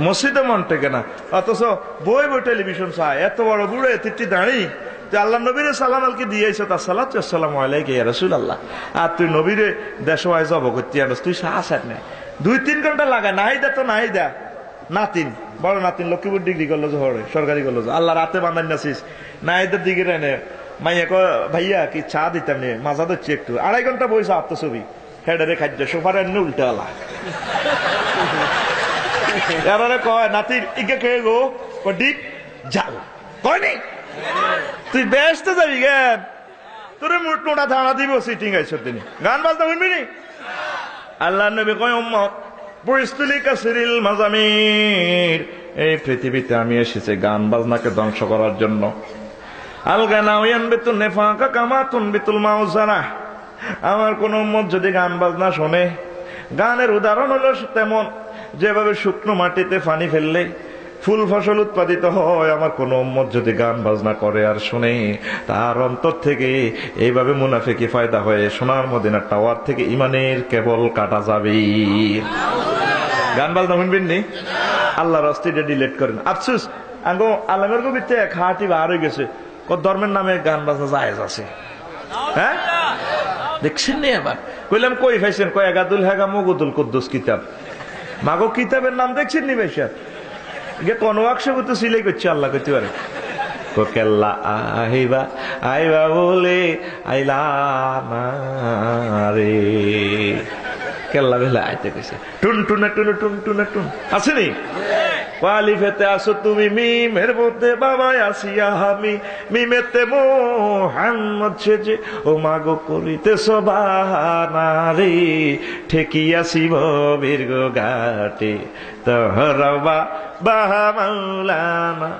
মসজিদে মন টেকে না, অথচ বই বই টেলিভিশন চায়। এত বড় বুড়ো এতিটি দাঁড়িয়ে তুই আল্লাহ নবীরে সালাম আলকে দিয়েছ, তার সালাতু আসসালামু আলাইকা ইয়া রাসূলুল্লাহ। আর তুই নবীরে দেশওয়াই জব করতে আনস, তুই সাহস আর নেই। 2-3 ঘন্টা লাগায় নাহিদা তো নাহিদা। নাতিন বড় নাতিন লক্ষ্মীপুর ডিগ্রি করলো হরে সরকারি করলো, আল্লাহ রাতে বান্ধান নাছিস নাহিদার দিকে রেনে মাইয়া ক ভাইয়া কি চা দিতাম নে মাজা দিচ্ছি একটু, 2.5 ঘন্টা বইসা আত্ম ছবি হেডারে খাদ্য সোফার এনে উল্টে আলা এবারে কয় নাতির ইকে খেয়ে গো ডিপ যাও কয়নি তুই ব্যস্ত যাবি জ্ঞান তোর মোটা ধারণা দিব সিটিং আইস তিনি গান বাজনা শুনবি নি? আল্লাহ নবী কয় উম্মত পরিস্থিতি কাসিরিল মাজামির, এই পৃথিবীতে আমি এসেছি গান বাজনাকে ধ্বংস করার জন্য। আল গানা ইয়ানবিতুন নিফাকা কামা তুনবিতুল মাউজারা, আমার কোন উম্মত যদি গান বাজনা শোনে, গানের উদাহরণ হলো তেমন যেভাবে শুকনো মাটিতে পানি ফেললে ফুল ফসল উৎপাদিত হয়, আমার কোন উম্মত যদি গান বাজনা করে আর শুনে, তার অন্তর থেকে এইভাবে মুনাফিকি ফায়দা হয়ে সোনার মদিনার টাওয়ার থেকে ইমানের কেবল কাটা যাবে। গান বাজনা শুনবেন নি? আল্লাহর অস্তিটা ডিলিট করেন। আফসুস আঙ্গো আলমের কবিতে খাটি বার হয়ে গেছে, কত ধর্মের নামে গান বাজনা জায়েজ আছে। হ্যাঁ দেখছেন নি? আবার কইলাম কই ফাইছেন, কয় এগাদুল হেগা মগুদুল কুদ্দুস কিতাব, মাগো কিতাবের নাম দেখছেন নি ভাইসা? কোন ওয়াকশে তো সিলাই করছে আল্লাহ করতে পারে। কেল্লা আইবা আইবা বলে আইলা রে, কেল্লা বেলা আইতে গেছে টুন টুনে টুনে টুন টুনে টুন আসেনি? ওয়ালিফেতে আসো তুমি মিমের মধ্যে বাবাই আসিয়া আমি মিমেতে মোহাম্মদ সেজে ও মাগো করিতেছ বাহানা রে, ঠেকিয়াছি বীর গো ঘাটে তোহরা বাহা মাওলানা।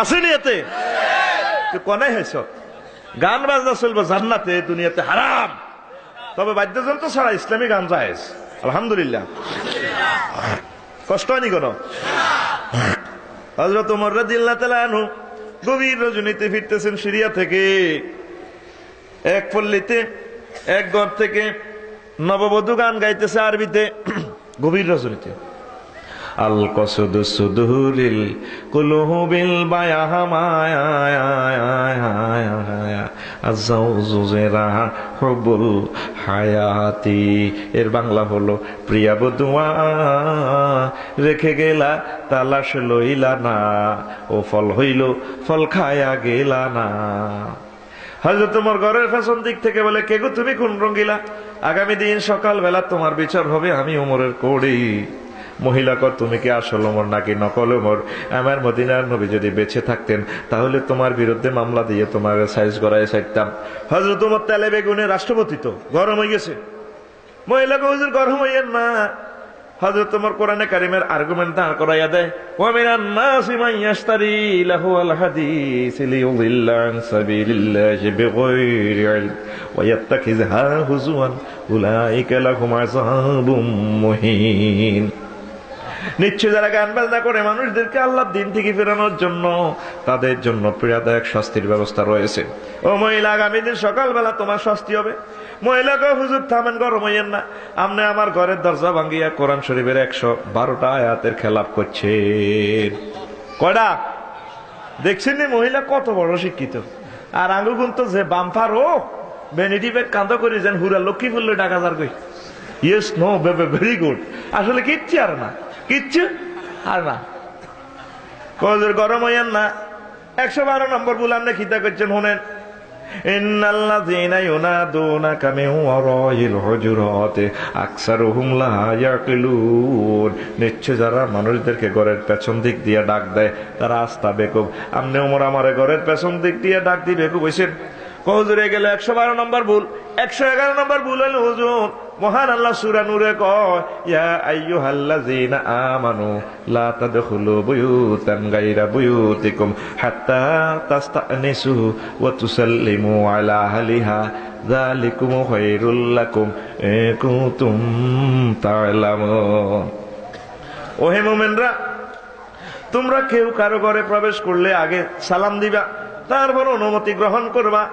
আসেনি এতে? তুই কনে হেস গান বাজনা চলবো জান্নাতে, দুনিয়াতে হারাম। তবে বাদ্যযন্ত্র ছাড়া ইসলামী গান জায়েজ আলহামদুলিল্লাহ। কষ্ট হয়নি কোন? হযরত ওমর রাদিয়াল্লাহু তাআলা আনহু গভীর রজনীতে ফিরতেছেন সিরিয়া থেকে, এক পল্লীতে এক ঘর থেকে নববধূ গান গাইতেছে আরবিতে গভীর রজনীতে। আল কসুদু সুদুরিল কুলুবিল বায়াহামায়া আযাউযু যিরা হুবুল হায়াতি, এর বাংলা হলো প্রিয়া বধুয়া রেখে গেলা তালাশ লইলা না, ও ফল হইল ফল খায়া গেলা না। হযরত ওমর ঘরের পেছন দিক থেকে বলে, কে গো তুমি কোন রঙ্গিলা? আগামী দিন সকালবেলা তোমার বিচার হবে আমি ওমরের কোড়ি। মহিলা কর তুমি কি আসল ওমর নাকি নকল ওমর? আমার মদিনার নবী যদি বেঁচে থাকতেন তাহলে তোমার বিরুদ্ধে মামলা দিয়ে তোমার সাইজ করাই ছাড়তাম। হযরত ওমর তেলে বেগুনে রাষ্ট্রপতি, তো গরম হয়ে গেছে। মহিলাকে হুজুর গরম হইয়েন না। হযরত ওমর কোরআনে কারিমের আর্গুমেন্ট দাঁড় করাইয়া দেয়, ওয়া মিনান নাসি মান ইয়াশতারি লাহুল হাদিস লিয়ুদিল্লা আন সাবিলিল্লাহি বিগাইরি ইলম ওয়া ইয়াত্তাখিযহা হুজুয়ান উলাইকা লাহুম আযাবুম মুহিন। নিশ্চয় যারা গান বাজনা করে মানুষদেরকে আল্লাহর দিন থেকে ফেরানোর জন্য, তাদের জন্য পীড়াদায়ক শাস্তির ব্যবস্থা রয়েছে। ও মহিলা, আগামী দিন সকালবেলা তোমার শাস্তি হবে। মহিলাকে হুজুর থামেন, গরম হইয়েন না। আপনি আমার ঘরের দরজা ভাঙ্গিয়া কোরআন শরীফের 112টা আয়াতের খেলাপ করছেন। কয়টা দেখছেন নি মহিলা কত বড় শিক্ষিত, আর আঙ্গুগুন তো যে বাম্পার ও ভ্যানিটি ব্যাগ কাঁদা করে যেন হুরা লক্ষ্মী ফুললে টাকা যার কই। Yes no very good. আসলে কিচ্ছু আর না, কিচ্ছু আর না। কজের গরম হইয়ান না। 112 নম্বর বলে আপনি খিতা করছেন শোনেন। ইন্নাল্লাযীনা ইউনাদুনাকা মিন ওয়ারাইল হুজুরাতি আকসারুহুম লা ইয়াকিলুন। নিশ্চয় যারা মানুষদেরকে ঘরের পেছন দিক দিয়ে ডাক দেয় তারা আস্তা বেকুব। আপনি ওমর আমারে ঘরের পেছন দিক দিয়ে ডাক দিয়ে বেকুব হইছেন। হুজুরে গেল 112 নম্বর ভুল। 111 নম্বর ভুল হলো হুজুর মহান আল্লাহ সূরা নূরে কয়, ইয়া আইয়ুহাল্লাযীনা আমানু লা তাদখুলু বুয়ুতান গায়রা বুয়ুতিকুম হাত্তা তাস্তানিসু ওয়া তুসাল্লিমু আলা আহলিহা যালিকুম খায়রুল লাকুম ইন কুনতুম তা'লামুন। ওহে মুমিনরা, তোমরা কেউ কারো ঘরে প্রবেশ করলে আগে সালাম দিবা, তারপর অনুমতি গ্রহণ করবা।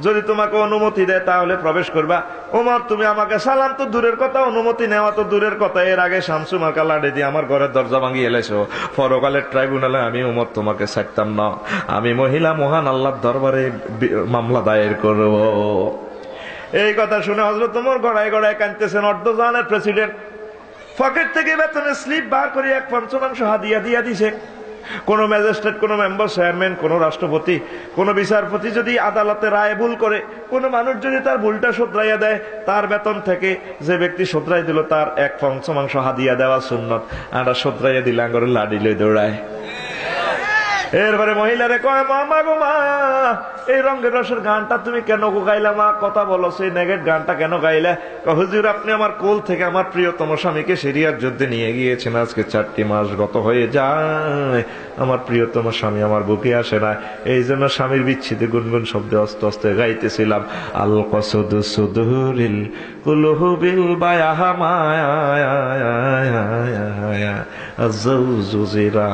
যদি তোমাকে অনুমতি দেয় তাহলে প্রবেশ করবা। ওমর তুমি আমাকে সালাম তো দূরের কথা, অনুমতি নেওয়া তো দূরের কথা, এর আগে শামসু মার্কা লাড়ি দিয়ে আমার ঘরের দরজা ভাঙিয়ে এলেছো। পরকালের ট্রাইব্যুনালে আমি ওমর তোমাকে ছাড়তাম না। আমি মহিলা মহান আল্লাহর দরবারে মামলা দায়ের করব। এই কথা শুনে হযরত ওমর গড়ায় গড়ায় কাঁদতেছেন। অর্ধজাহানের প্রেসিডেন্ট পকেট থেকে বেতনের স্লিপ বার করে 1/5 হাদিয়া দিয়া দিছে। কোন ম্যাজিস্ট্রেট, কোন মেম্বার, চেয়ারম্যান, কোন রাষ্ট্রপতি, কোন বিচারপতি যদি আদালতে রায় ভুল করে, কোন মানুষ যদি তার ভুলটা শোধরাইয়া দেয়, তার বেতন থেকে যে ব্যক্তি শোধরাই দিল তার 1/5 হাদিয়া দেওয়া সুন্নত। আর শোধরাইয়া দিলে আঙ্গরে লাডি লই দৌড়ায়। এরপরে মহিলারে কয়, মা গো মা, এই রঙের রসের গানটা তুমি কেন গাইলা মা? কথা বলো, সেই নেগেট গানটা কেন গাইলা? হুজুর আপনি আমার কোল থেকে আমার প্রিয়তম স্বামীকে সিরিয়ার যুদ্ধে নিয়ে গিয়েছেন, আজকে 4টি মাস গত হয়ে যায়, আমার প্রিয়তম স্বামী আমার বুকে আসে না, এই জন্য স্বামীর বিচ্ছেদে গুনগুন শব্দে অস্তে অস্তে গাইতেছিলাম। আল কসুদু সুদুরিল কুলুবিল বায়াহা মায়া আযউজু জিরা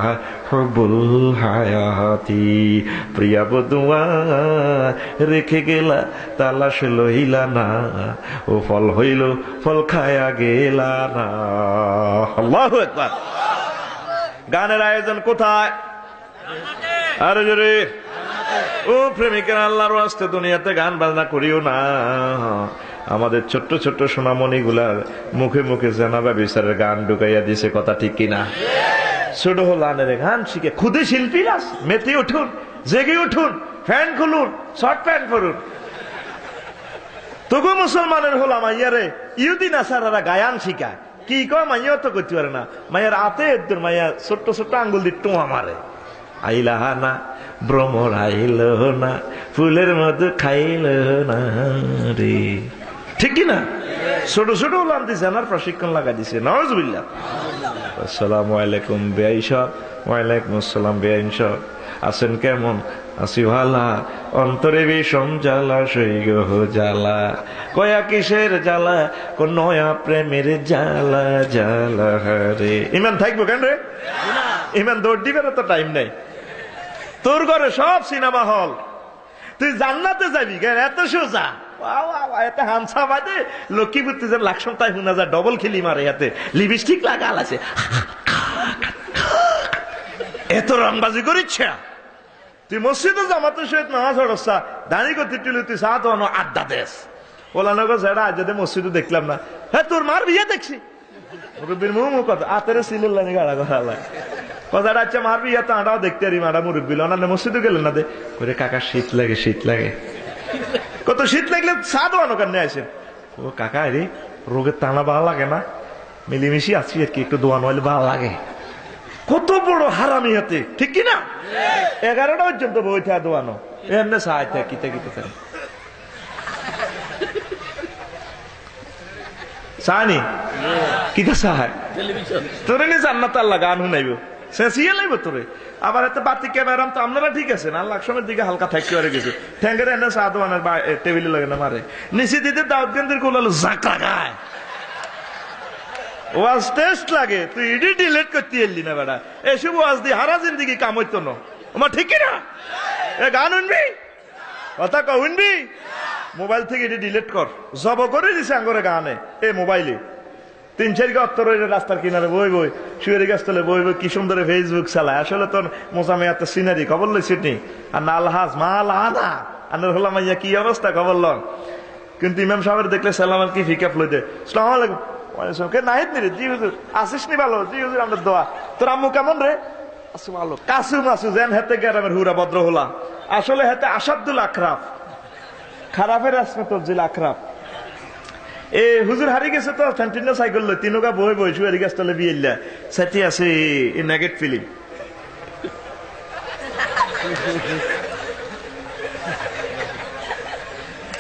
হুবুল হায়াতি। প্রিয়া বধুয়া রেখে গেলা তালাশ লইলা না, ও ফল হইল ফল খায়া গেলা না। আল্লাহু আকবার। গানের আয়োজন কোথায়? আরে জোরে। ও প্রেমিকের আল্লাহর ওয়াস্তে দুনিয়াতে গান বাজনা করিও না। আমাদের ছোট্ট ছোট্ট সোনামণি গুলার মুখে মুখে জানাবা বিচারের গান ঢুকাইয়া দিছে, কথা ঠিক কিনা? ছোট হলানের গান শিখে খুদে শিল্পীরা মেতে উঠুন, জেগে উঠুন, ফ্যান খুলুন, শর্ট প্যান্ট পরুন। তবু মুসলমানের হলাম মাইয়ারে ইহুদি নাসারারা গায়ান শিখায়। কি কয় মাইয়া তো করতে পারে না, মাইয়ার আতে এদ্দুর মাইয়া ছোট্ট ছোট্ট আঙ্গুল দিয়ে টোয়া মারে। আইলাহা না ভ্রমর আইল না, ফুলের মধু খাইল না রে, ঠিক কিনা? ছোট ছোট হলাম দিছে, আমার প্রশিক্ষণ লাগা দিছে। নাউজুবিল্লাহ। আসসালামু আলাইকুম বেআইন সাহেব। ওয়ালাইকুম আসসালাম বেআইন সাহেব। আছেন কেমন? আছি ভালা, অন্তরে বিষম জ্বালা, সৈগ জ্বালা। কয়া কিসের জ্বালা? কোন নয়া প্রেমের জ্বালা জ্বালা রে। ইমান থাকবো কেন রে? ইমান দৌড় দিবেন তো টাইম নাই। তোর ঘরে সব সিনেমা হল, তুই জান্নাতে যাবি কেন? এত সোজা। এতে হামসা বাদে লক্ষ্মীপুরতে যে লাকসম তাই শুনা যায়, ডবল খেলি মারে, এতে লিপস্টিক লাগাল আছে, এত রংবাজি করিচ্ছা। তুই মসজিদে জামাতের সহিত নামাজ পড়ছা, দাঁড়ি করতে তুই তুই চা তো আড্ডা দেশ। ওলা নগর সেটা আজ মসজিদে দেখলাম না। হ্যাঁ তোর মার বিয়ে দেখছি, মুরব্বীর মুখ কথা আতেরে সিলের গাড়া ঘরা লাগে কথাটা। আচ্ছা মার বিয়ে তো আটাও দেখতে পারি, মারা মুরব্বী না মসজিদে গেলেন না দে করে, কাকা শীত লাগে শীত লাগে। কত শীত লাগলে চা দোয়ানো কেন আসেন? ও কাকা রে রোগের টানা ভালো লাগে না, মিলিমিশি আছি আর কি, একটু দোয়ানো হলে ভালো লাগে। কত বড় হারামি হাতে, ঠিক কিনা? 11টা পর্যন্ত বইটা দোয়ানো, এমনি চাই কিতে কিতে চায়নি কিতা চায় তোরে নি জান্নাত আল্লাহ গান শুনাইব, শেষিয়ে লাইব তোরে। আবার এত বাতি ক্যামেরাম তো আপনারা ঠিক আছে না, লাকসমের দিকে হালকা থাকতে পারে গেছে, ঠ্যাঙ্গের এনে চা দোয়ানের টেবিলে লাগে না মারে, নিচে দিতে দাউদ কেন্দ্রের কোলালো জাঁকা গায়, ওয়াজ টেস্ট লাগে, তুই ইডি ডিলেট করতে এলি না বেড়া, এসব ওয়াজ দিয়ে হারা জিন্দিগি কাম হইতো না। আমার ঠিক কিনা? এ গান শুনবি, কথা কও শুনবি, মোবাইল থেকে এটি ডিলেট কর। জব করে দিছে আঙ্গরে গানে এ মোবাইলে, 3-4 গত্তর রাস্তার কিনারে বই বই, শুয়ের গাছ তলে বই বই, কি সুন্দর ফেসবুক চালায়। আসলে তোর মোসামিয়াত সিনারি খবর লইছি নি, আর না আলহাজ মাল আনা আনার হলাম মাইয়া কি অবস্থা খবর লন। কিন্তু ইমাম সাহেবের দেখলে সালাম কি ফিকাপ লইতে, আসসালামু আলাইকুম, কে নাহিদ নি রে, জি হুজুর, আসিস নি ভালো, জি হুজুর আমাদের দোয়া, তোর আম্মু কেমন রে, আসু ভালো, কাসু মাসু যেন হেতে গ্রামের হুরা ভদ্র হলা, আসলে হেতে আসাদুল আখরাফ, খারাপের আসমেতুল জিল আখরাফ। এ হুজুর হারি গেছে তো ফ্যান্টিনো সাইকেল লই, তিনগা বই বই শুয়ে গাছ তলে বিয়েল্লা সাথে আছে এ নেগেট ফিলিং।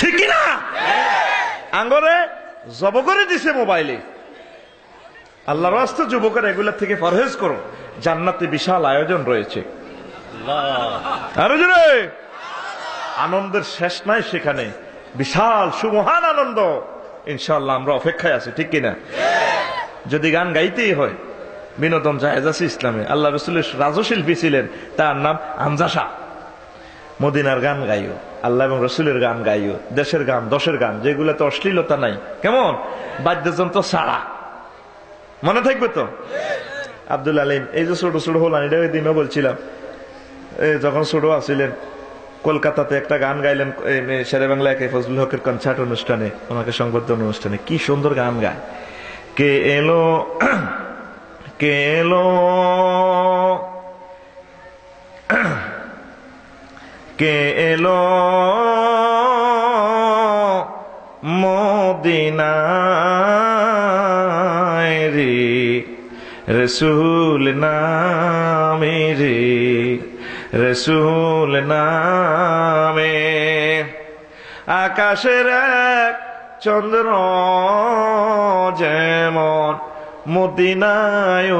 ঠিক না? আঙ্গরে জব করে দিছে মোবাইলে। আল্লাহর রাস্তা যুবকের এগুলা থেকে পরহেজ করো, জান্নাতে বিশাল আয়োজন রয়েছে। আরো জোরে আনন্দের শেষ নাই সেখানে, বিশাল সুমহান আনন্দ। ইনশাআল্লাহ আমরা অপেক্ষায় আছি, ঠিক কিনা? যদি গান গাইতেই হয়, বিনোদন জায়েজ আছে ইসলামে। আল্লাহ রাসূলের রাজশিল্পী ছিলেন, তার নাম হামজা শাহ। মদিনার গান গাইও, আল্লাহ এবং রসুলের গান গাইও, দেশের গান দশের গান যেগুলোতে অশ্লীলতা নাই, কেমন বাদ্যযন্ত্র ছাড়া, মনে থাকবে তো? আব্দুল আলিম এই যে ছোট ছোট হলাম, এটা ওই দিনও বলছিলাম, যখন ছোট আছিলেন কলকাতাতে একটা গান গাইলেন শেরে বাংলা একে ফজলুল হকের কনসার্ট অনুষ্ঠানে, ওনাকে সংবর্ধনা অনুষ্ঠানে। কি সুন্দর গান গায়, কে এলো কে এলো কে এলো মদিনায় রে, রসুল নামে রে, রসুল নামে। আকাশের এক চন্দ্র যেমন মদিনায়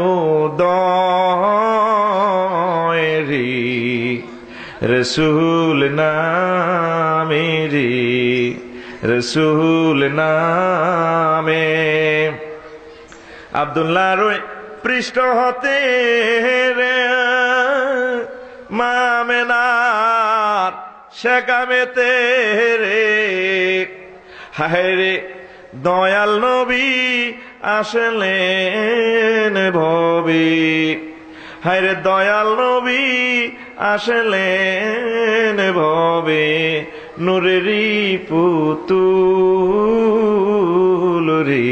উদয় রে, রসুল নামে রে, রসুল নামে। আব্দুল্লাহর পৃষ্ঠ হতে রে মামেনার শেখামেতে রে, হায় রে দয়াল নবী আসলেন ভবে, হায় রে দয়াল নবী আসলেন ভবে, নূরেরই পুতুল রে,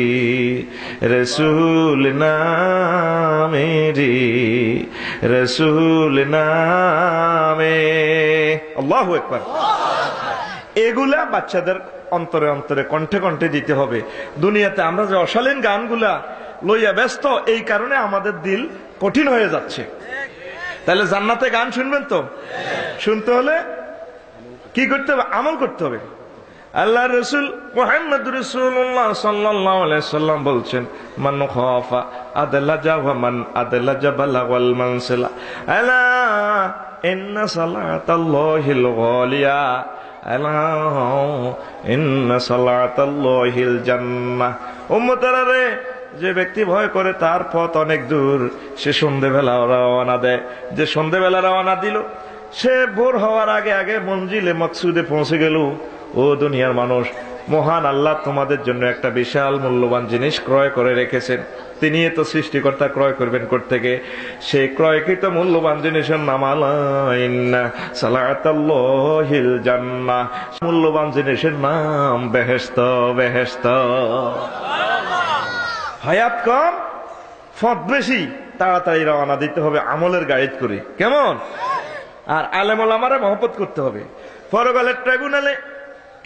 রসুল নামে রে, রসুল নামে। আল্লাহু আকবার। এগুলা বাচ্চাদের অন্তরে অন্তরে কণ্ঠে কণ্ঠে দিতে হবে। দুনিয়াতে আমরা যে অশালীন গানগুলা লইয়া ব্যস্ত, এই কারণে আমাদের দিল কঠিন হয়ে যাচ্ছে। তাহলে জান্নাতে গান শুনবেন তো? শুনতে হলে কি করতে হবে? আমল করতে হবে। আল্লাহ রসুল মুহাম্মদ রাসূলুল্লাহ সাল্লাল্লাহু আলাইহি সাল্লাম বলছেন, মান খাফা আদলাজা ওয়া মান আদলাজা বালাগাল মানসিলা, আলা ইন্না সালাতাল্লাহিল গালিয়া, আলা ইন্না সালাতাল্লাহিল জান্নাহ। উম্মতেরা রে, যে ব্যক্তি ভয় করে তার পথ অনেক দূর, সে সন্ধ্যেবেলা রওনা দেয়। যে সন্ধ্যেবেলা রওনা দিল, সে ভোর হওয়ার আগে আগে মঞ্জিলে মকসুদে পৌঁছে গেল। ও দুনিয়ার মানুষ, মহান আল্লাহ তোমাদের জন্য একটা বিশাল মূল্যবান জিনিস ক্রয় করে রেখেছেন। তিনি তো সৃষ্টিকর্তা, ক্রয় করবেন কোত্থেকে? সেই ক্রয়কৃত মূল্যবান জিনিসের নাম আলাইন্না সালাতাল্লাহিল জান্নাহ। মূল্যবান জিনিসের নাম বেহেশত। বেহেশত হায়াত কম, ফত বেশি, তাড়াতাড়ি রওনা দিতে হবে আমলের গাইড করে, কেমন? আর আলেম ওলামারে মহব্বত করতে হবে। পরকালের ট্রাইব্যুনালে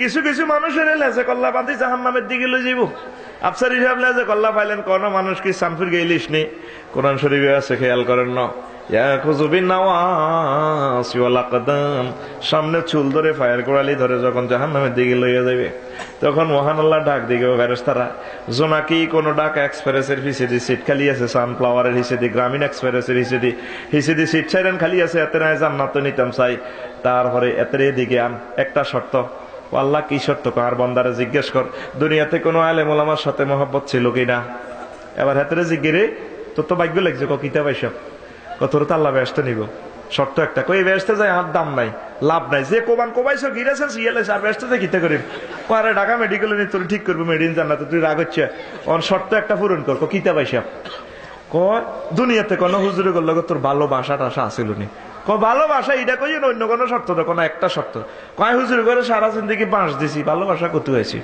কিছু কিছু মানুষের লেজে কল্লা বাঁধি জাহান্নামের দিকে লই যাইব। আফসার হিসাব লেজে কল্লা পাইলেন, কোন মানুষ কি সামফির গেইলিস নি? কোরআন শরীফে আছে, খেয়াল করেন না? সামনে চুল ধরে ফায়ার কোড়ালি ধরে যখন জাহান্নামের দিকে লইয়া যাবে, তখন মহান আল্লাহ ডাক দিকে ফেরেশতারা, জোনাকি কোন ডাক এক্সপ্রেসের হিসেবে সিট খালি আছে, সানফ্লাওয়ারের হিসেবে, গ্রামীণ এক্সপ্রেসের হিসেবে সিট ছাইরেন খালি আছে, এতে নাই জান্নাত নিতাম চাই। তারপরে এতে দিকে আন একটা শর্ত। আল্লাহ কি শর্ত? কার বন্দারে জিজ্ঞেস কর, দুনিয়াতে কোনো আলেম ওলামার সাথে মহব্বত ছিল কিনা? এবার হাতের জিজ্ঞেরে তোর তো ভাগ্য লাগছে, কিতাব এসব কত তো আল্লাহ ব্যস্ত নিব। শর্ত একটা, কই বেহেশতে যায় আমার দাম নাই, লাভ নাই, যে কোবান কোবাইছো গিরেছেন সিয়ালেছে আর বেহেশতে যায় কিতে করিম, আরে ঢাকা মেডিকেলে নিয়ে তোর ঠিক করবো মেডিন জান্নাতে, তুই রাগ হচ্ছে ওর শর্ত একটা পূরণ কর, কিতা পাইসা দুনিয়াতে কোন হুজুরে করলো তোর ভালোবাসা টাসা আসিল নি, ভালোবাসা এটা কই অন্য কোনো শর্ত দেখো না, একটা শর্ত, কয় হুজুর করে সারা জিন্দগি বাঁশ দিছি, ভালোবাসা কত হয়েছি,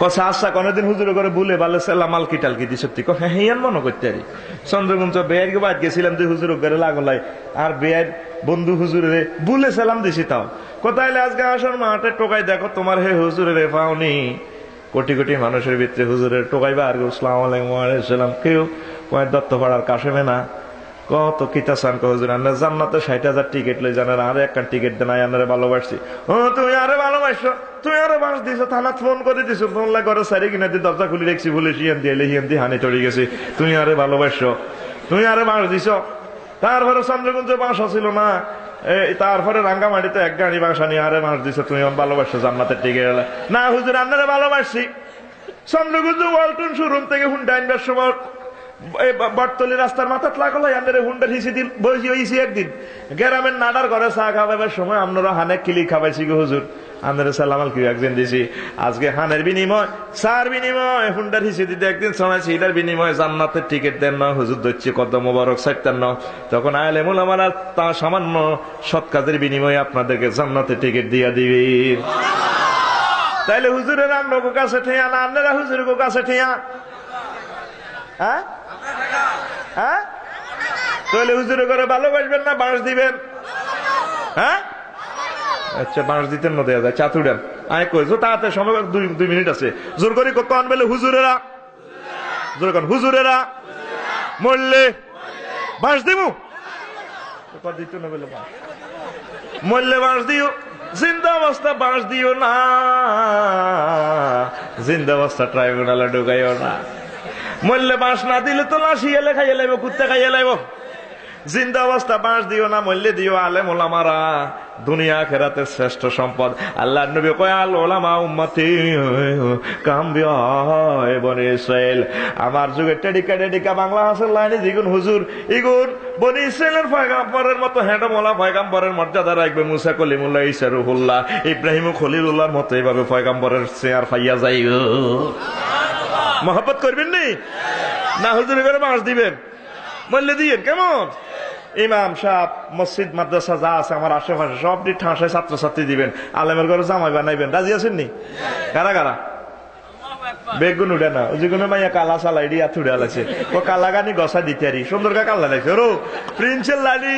কথা আচ্ছা কোনদিন হুজুরে করে বলে ভালো সেলা মালকি টালকি দি সত্যি হ্যাঁ মনে করতে পারি, চন্দ্রগুঞ্জ বেয়ের কে বাদ গেছিলাম তুই হুজুর ঘরে লাগলাই আর বেয়ের বন্ধু হুজুরে বলে সেলাম দিছি, তাও কোথায় আজকে আসার মাঠে টোকাই দেখো তোমার হে হুজুরে পাওনি, কোটি কোটি মানুষের ভিতরে হুজুরের টোকাইবা আর আসসালামু আলাইকুম আলাইসালাম কেউ কয়েক দত্তপাড়ার কাশেমে না কত কিতা চান হুজুর আন্না জান্নাতে 60,000 টিকিট লই জানার আরে একটা টিকিট দেন আন্নারে ভালোবাসছি, ও তুমি আরে ভালোবাসছো, তুমি আরে বাস দিছো, থানাত ফোন করে দিছো, ফোন লাই ঘরে সারি কিনা দিয়ে দরজা খুলে রেখছি বলে হিয়ান দিয়ে হানি চড়ে গেছে, তুমি আরে ভালোবাসছো, তুমি আরে বাস দিছো, তারপরে চন্দ্রগুঞ্জ বাস ছিল না, তারপরে রাঙ্গামাটিতে এক গাড়ি বাসা নিয়ে আরে মাস দিছো, তুমি ভালোবাসছো জান্নাতের টিকিট না হুজুর আন্নারে ভালোবাসছি, চন্দ্রগুঞ্জ ওয়ালটন শোরুম থেকে হুন্ডা আনবার সময় বটতলি রাস্তার মাথা লাগলো আন্দারে হুন্ডার হিসি দিন বসি হয়েছি একদিন গ্রামের নাডার ঘরে চা খাওয়াবার সময় আপনারা হানে কিলি খাওয়াইছি গো হুজুর, আপনারা সালামাল কি একদিন দিছি, আজকে হানের বিনিময় সার বিনিময় হুন্ডার হিসি দিতে একদিন শোনাইছি, এটার বিনিময় জান্নাতের টিকিট দেন না হুজুর দচ্ছে কত মোবারক সাইতেন না, তখন আইলে মোলামারা তা সামান্য সৎ কাজের বিনিময়ে আপনাদেরকে জান্নাতের টিকিট দিয়ে দিবি, তাইলে হুজুরের আমরা কাছে ঠেয়া না আপনারা হুজুরের কাছে ঠেয়া, হ্যাঁ হ্যাঁ তাহলে হুজুরে করে ভালোবাসবেন না বাঁশ দিবেন, হ্যাঁ আচ্ছা বাঁশ দিতেন না দেওয়া যায় চাতুডেন আয় কইছো তাতে সময় 2 মিনিট আছে, জোর করে কখন বলে হুজুরেরা, জোর কন হুজুরেরা মরলে বাঁশ দিব, দিত না বলে মরলে বাঁশ দিও, জিন্দা অবস্থা বাঁশ দিও না, জিন্দা অবস্থা ট্রাইব্যুনালে ঢুকাইও না, মরলে বাঁশ না দিলে তো লাশ হিয়ালে খাইয়ে লাইব, কুত্তে খাইয়ে লাইব, জিন্দা অবস্থা বাঁশ দিও না, মরলে দিও আলেম ওলামারা, দুনিয়া আখিরাতের শ্রেষ্ঠ সম্পদ, আল্লাহর নবী কয় আল ওলামা উম্মতি কামবিয় বনি ইসরাইল, আমার যুগে টেডিকা বাংলা হাসের লাইনে যেগুন হুজুর ইগুন বনি ইসরাইলের পয়গাম্বরের মতো হেঁটে মোলা পয়গাম্বরের মর্যাদা রাখবে, মুসা কলিমুল্লাহ ঈসা রুহুল্লাহ ইব্রাহিম খলিলুল্লাহর মতো এইভাবে পয়গাম্বরের চেয়ার পাইয়া যাই, মহব্বত করবেন নি না হুজুর করে বাঁশ দিবেন, মরলে দিয়েন কেমন, ইমাম সাহেব মসজিদ মাদ্রাসা যা আছে আমার আশেপাশে সব ঠাঁসায় ছাত্রছাত্রী দিবেন, আলেমের ঘরে জামাই বানাইবেন, রাজি আছেন নি, কারা কারা বেগুন উঠে না ওই যেগুলো মাইয়া কালা চালাই দিয়ে উঠে আলাইছে, ও কালা গানি গসা দিতে আরি সুন্দর কালা লাগছে, রো প্রিন্সের লাড়ি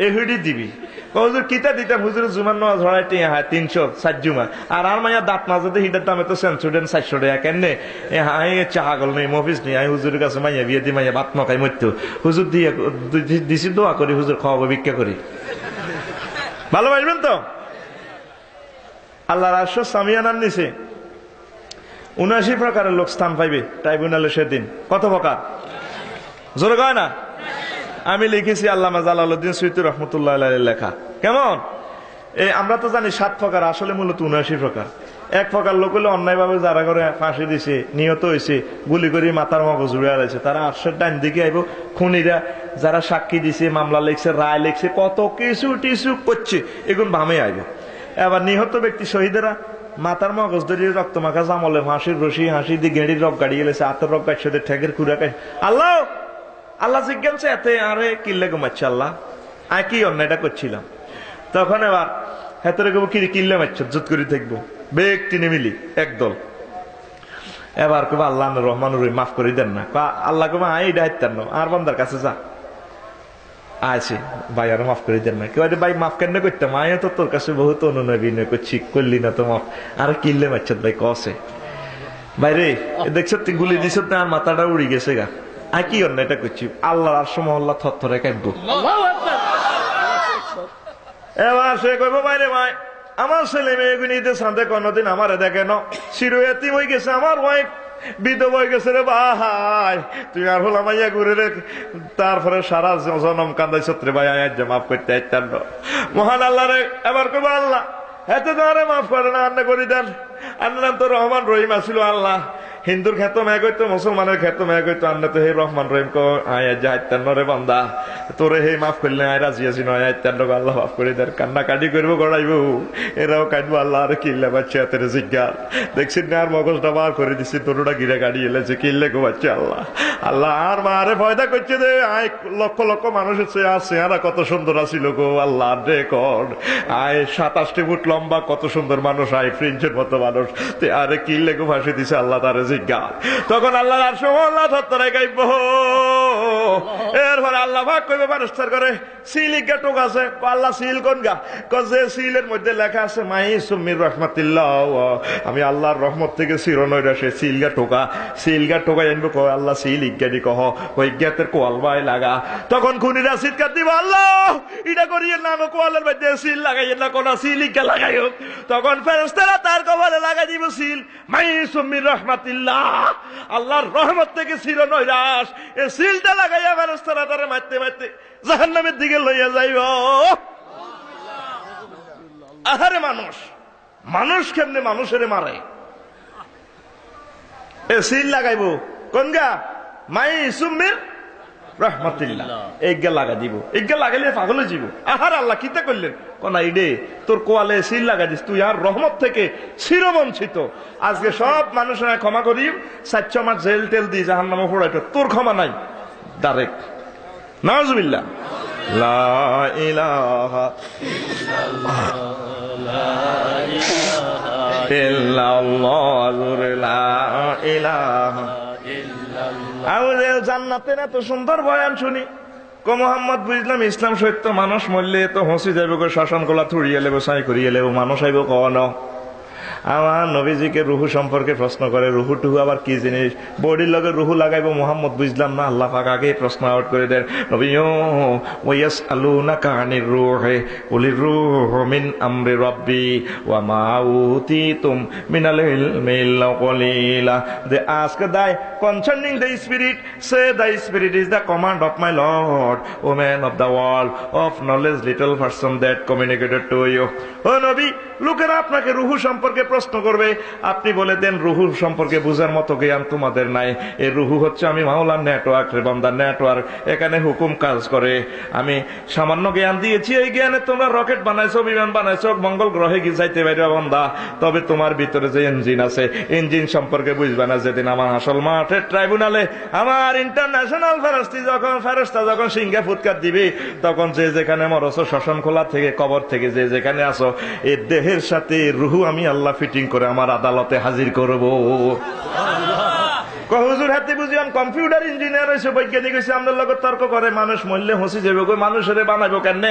এহুডি দিবি, হুজুর কিতা দিতাম হুজুর জুমার নেওয়া ঝড়াই টিয়া হয় 360 জুমা, আর মাইয়া দাঁত না যদি হিটার দামে তো সেন্সুডেন 400 টাকা কেন হাই চাগল নেই মফিস নেই, আমি হুজুরের কাছে মাইয়া বিয়ে দিয়ে মাইয়া বাত নখাই মরতো, হুজুর দিয়ে দিছি দোয়া করি হুজুর খাওয়াবো ভিক্ষা করি, ভালোবাসবেন তো, আল্লাহর আরশ সামিয়ানার নিচে 79 প্রকারের লোক স্থান পাইবে ট্রাইব্যুনালে সেদিন, কত প্রকার জোরে কয় না, আমি লিখেছি আল্লামা জালালউদ্দিন সুয়ুতী রহমতুল্লাহ আলাইহির লেখা, কেমন আমরা তো জানি 7 প্রকার, আসলে মূলত 79 প্রকার, এক প্রকার লোক হলে অন্যায় ভাবে যারা করে ফাঁসি দিছে নিহত হয়েছে গুলি করে মাথার মগজ উড়ে আছে, তারা আরশের ডান দিকে আইব, খুনিরা যারা সাক্ষী দিছে মামলা লিখছে রায় লিখছে কত কিছু টিসু করছে এগুলো বামে আইব, এবার নিহত ব্যক্তি শহীদেরা মাথার মগজ ধরে রক্ত মাখা জামলে ফাঁসির রশি হাসি দিয়ে গেড়ির রক গাড়ি গেলেছে, আতর রক গাছ ঠেকের খুঁড়া খাই, আল্লাহ আল্লাহ জিজ্ঞাসা এতে আরে কিল্লে ঘুমাচ্ছে আল্লাহ আয় কি অন্যায়টা করছিলাম, তখন এবার হেতরে গো কি কিল্লে মারছ জুত করে থাকবো বেগ টিনে মিলি একদল, এবার কব আল্লাহ রহমানুর মাফ করে দেন না, আল্লাহ কব আয় দায়িত্ব না আর বান্দার কাছে যা আছে ভাই আরো মাফ করে দেন না, কেউ ভাই মাফ কেন করতাম আয় তো তোর কাছে বহুত অনুনয় করছি করলি না তো মাফ, আর কিল্লে মারছ ভাই কসে ভাই রে দেখছ তুই গুলি দিছ আর মাথাটা উড়ি গেছে গা, আয় কি অন্যায়টা করছি, আল্লাহর আরশ মহল্লা থরথরে কাঁদবো, এবার সে কইব ভাই রে ভাই আমার ছেলে মেয়েগুলি সাথে কোনদিন আমার দেখে ন শিরো এতিম হয়ে গেছে, আমার ওয়াইফ বিধবা হয়ে গেছে রে ভাই, তুই আর হল আমাইয়া ঘুরে রে, তারপরে সারা জনম কান্দাই সত্রে ভাই আজ মাফ করতে আইতাম মহান আল্লাহ রে, এবার কইব আল্লাহ এতে তো আরে মাফ করে না আন্না করি দেন, আন্নার নাম তো রহমান রহিম আসিল, আল্লাহ হিন্দুর খ্যাতম এক হইতো, মুসলমানের খ্যাতম এক হইতো। আন্না তো হে রহমান রহিম কো আয় যাইতেন রে বান্দা, তোরে হে মাফ করলে আয় রাজি আছি নয় আইতেন আল্লাহ মাফ করে দেন। কান্না কাটি করবো, গড়াইবো, এরাও কাটবো। আল্লাহ আর কিল্লে বাচ্চা হাতের জিজ্ঞাল দেখছি না, আর মগজটা বার করে দিচ্ছি, তোরটা গিরে গাড়ি এলেছে, কিল্লে গো বাচ্চা। আল্লাহ আল্লাহ আর মারে ভয়দা করছে যে আয় লক্ষ লক্ষ মানুষ আছে, আর কত সুন্দর আসিল গো আল্লাহ রেকর্ড। আয় 27 ফুট লম্বা, কত সুন্দর মানুষ, আয় প্রিন্সের মতো মানুষ, আরে কিল্লে গো ভাসে দিছে আল্লাহ তারে জিজ্ঞাল। তখন আল্লাহ আর সমল্লা ধরে গাইব। এরপরে আল্লাহ ভাগ করবে মানুষটার করে সিলিগা টোক আছে। আল্লাহ সিল কোন গা? যে সিলের মধ্যে লেখা আছে মাই সুমির রহমাতিল্লাহ, আমি আল্লাহর রহমত থেকে চিরনৈরা সে সিলগা টোকা। সিলগা টোকা জানবো কহ আল্লাহ সিল ইজ্ঞানি কহ ওই জ্ঞাতের কোয়াল বাই লাগা। তখন খুনিরা চিৎকার দিব আল্লাহ এটা করিয়ে না, কোয়ালের মধ্যে সিল লাগাইয়েন না, কোন সিল ইজ্ঞা লাগাই হোক। তখন ফেরেশতারা তার কপালে লাগাই দিব সিল মাই সুমির রহমাতিল্লাহ, আল্লাহর রহমত থেকে চিরনৈরাস। এই সিলটা লাগাইয়া ফেরেশতারা তারে মারতে মারতে জাহান্নামের দিকে লইয়া যাইব। আহারে মানুষ, মানুষ কেমনে মানুষের মারে? এ সিল লাগাইব কোন গা? মাই সুমির রহমাতিল্লাহ, এইগা লাগা দিব। এইগা লাগাইলে পাগল হয়ে যাব। আহার আল্লাহ কিতা করলেন? কোন ইডে তোর কোয়ালে সিল লাগা দিস, তুই আর রহমত থেকে চিরবঞ্চিত। আজকে সব মানুষেরা ক্ষমা করি, 4 মাস জেল টেল দিয়ে জাহান্নামে পড়াইতো, তোর ক্ষমা নাই ডাইরেক্ট। নাউজুবিল্লাহ। লা ইলাহা ইল্লাল্লাহ, লা ইলাহা ইল্লাল্লাহ। জান্নাতে এত সুন্দর বয়ান শুনি, কো মোহাম্মদ বুঝলাম ইসলাম সত্য, মানুষ মরলে তো হসি যাইব, শাসন গোলা থুড়িয়ে লেবো, সাই করিয়ে লেবো, মানুষ আইব কন। আমার নবীজিকে রুহু সম্পর্কে প্রশ্ন করে, রুহু টুহু আবার কি জিনিস? বডির লগে রুহু লাগাইবো, মোহাম্মদ বুঝলাম না। আল্লাহ পাক আগে প্রশ্ন আউট করে দেন, নবী ওয়ায়াসআলুনাকা আনির রূহি কুলির রূহু মিন আমরি রাব্বি ওয়া মা উতিতুম মিনাল ইলমি ইল্লা কলিলা। They ask thy concerning the spirit, say the spirit is the command of my Lord, O man of the world, of knowledge little person that communicated to you. ও নবী, লোকেরা আপনাকে রুহু সম্পর্কে প্রশ্ন করবে, আপনি বলে দেন রুহু সম্পর্কে বুঝার মতো জ্ঞান তোমাদের নাই। এই রুহু হচ্ছে আমি মাওলার নেটওয়ার্ক, রে বান্দার নেটওয়ার্ক, এখানে হুকুম কাজ করে। আমি সামান্য জ্ঞান দিয়েছি, এই জ্ঞানে তোমরা রকেট বানাইছো, বিমান বানাইছো, মঙ্গল গ্রহে গিয়ে যাইতে পারবে বান্দা। তবে তোমার ভিতরে যে ইঞ্জিন আছে, ইঞ্জিন সম্পর্কে বুঝবে না যেদিন আমার আসল মাঠের ট্রাইব্যুনালে আমার ইন্টারন্যাশনাল ফেরেশতা যখন সিংহে ফুৎকার দিবে, তখন যে যেখানে মরছো, শ্মশান খোলা থেকে, কবর থেকে যে যেখানে আসো, এই দেহের সাথে রুহু আমি আল্লাহ ফিটিং করে আমার আদালতে হাজির করবো। হুজুর হাতে বুঝিয়ান কম্পিউটার ইঞ্জিনিয়ার হয়েছে, বৈজ্ঞানিক হয়েছে, আমাদের লোক তর্ক করে মানুষ মরলে হসি যাবে, মানুষের বানাইবো কেন?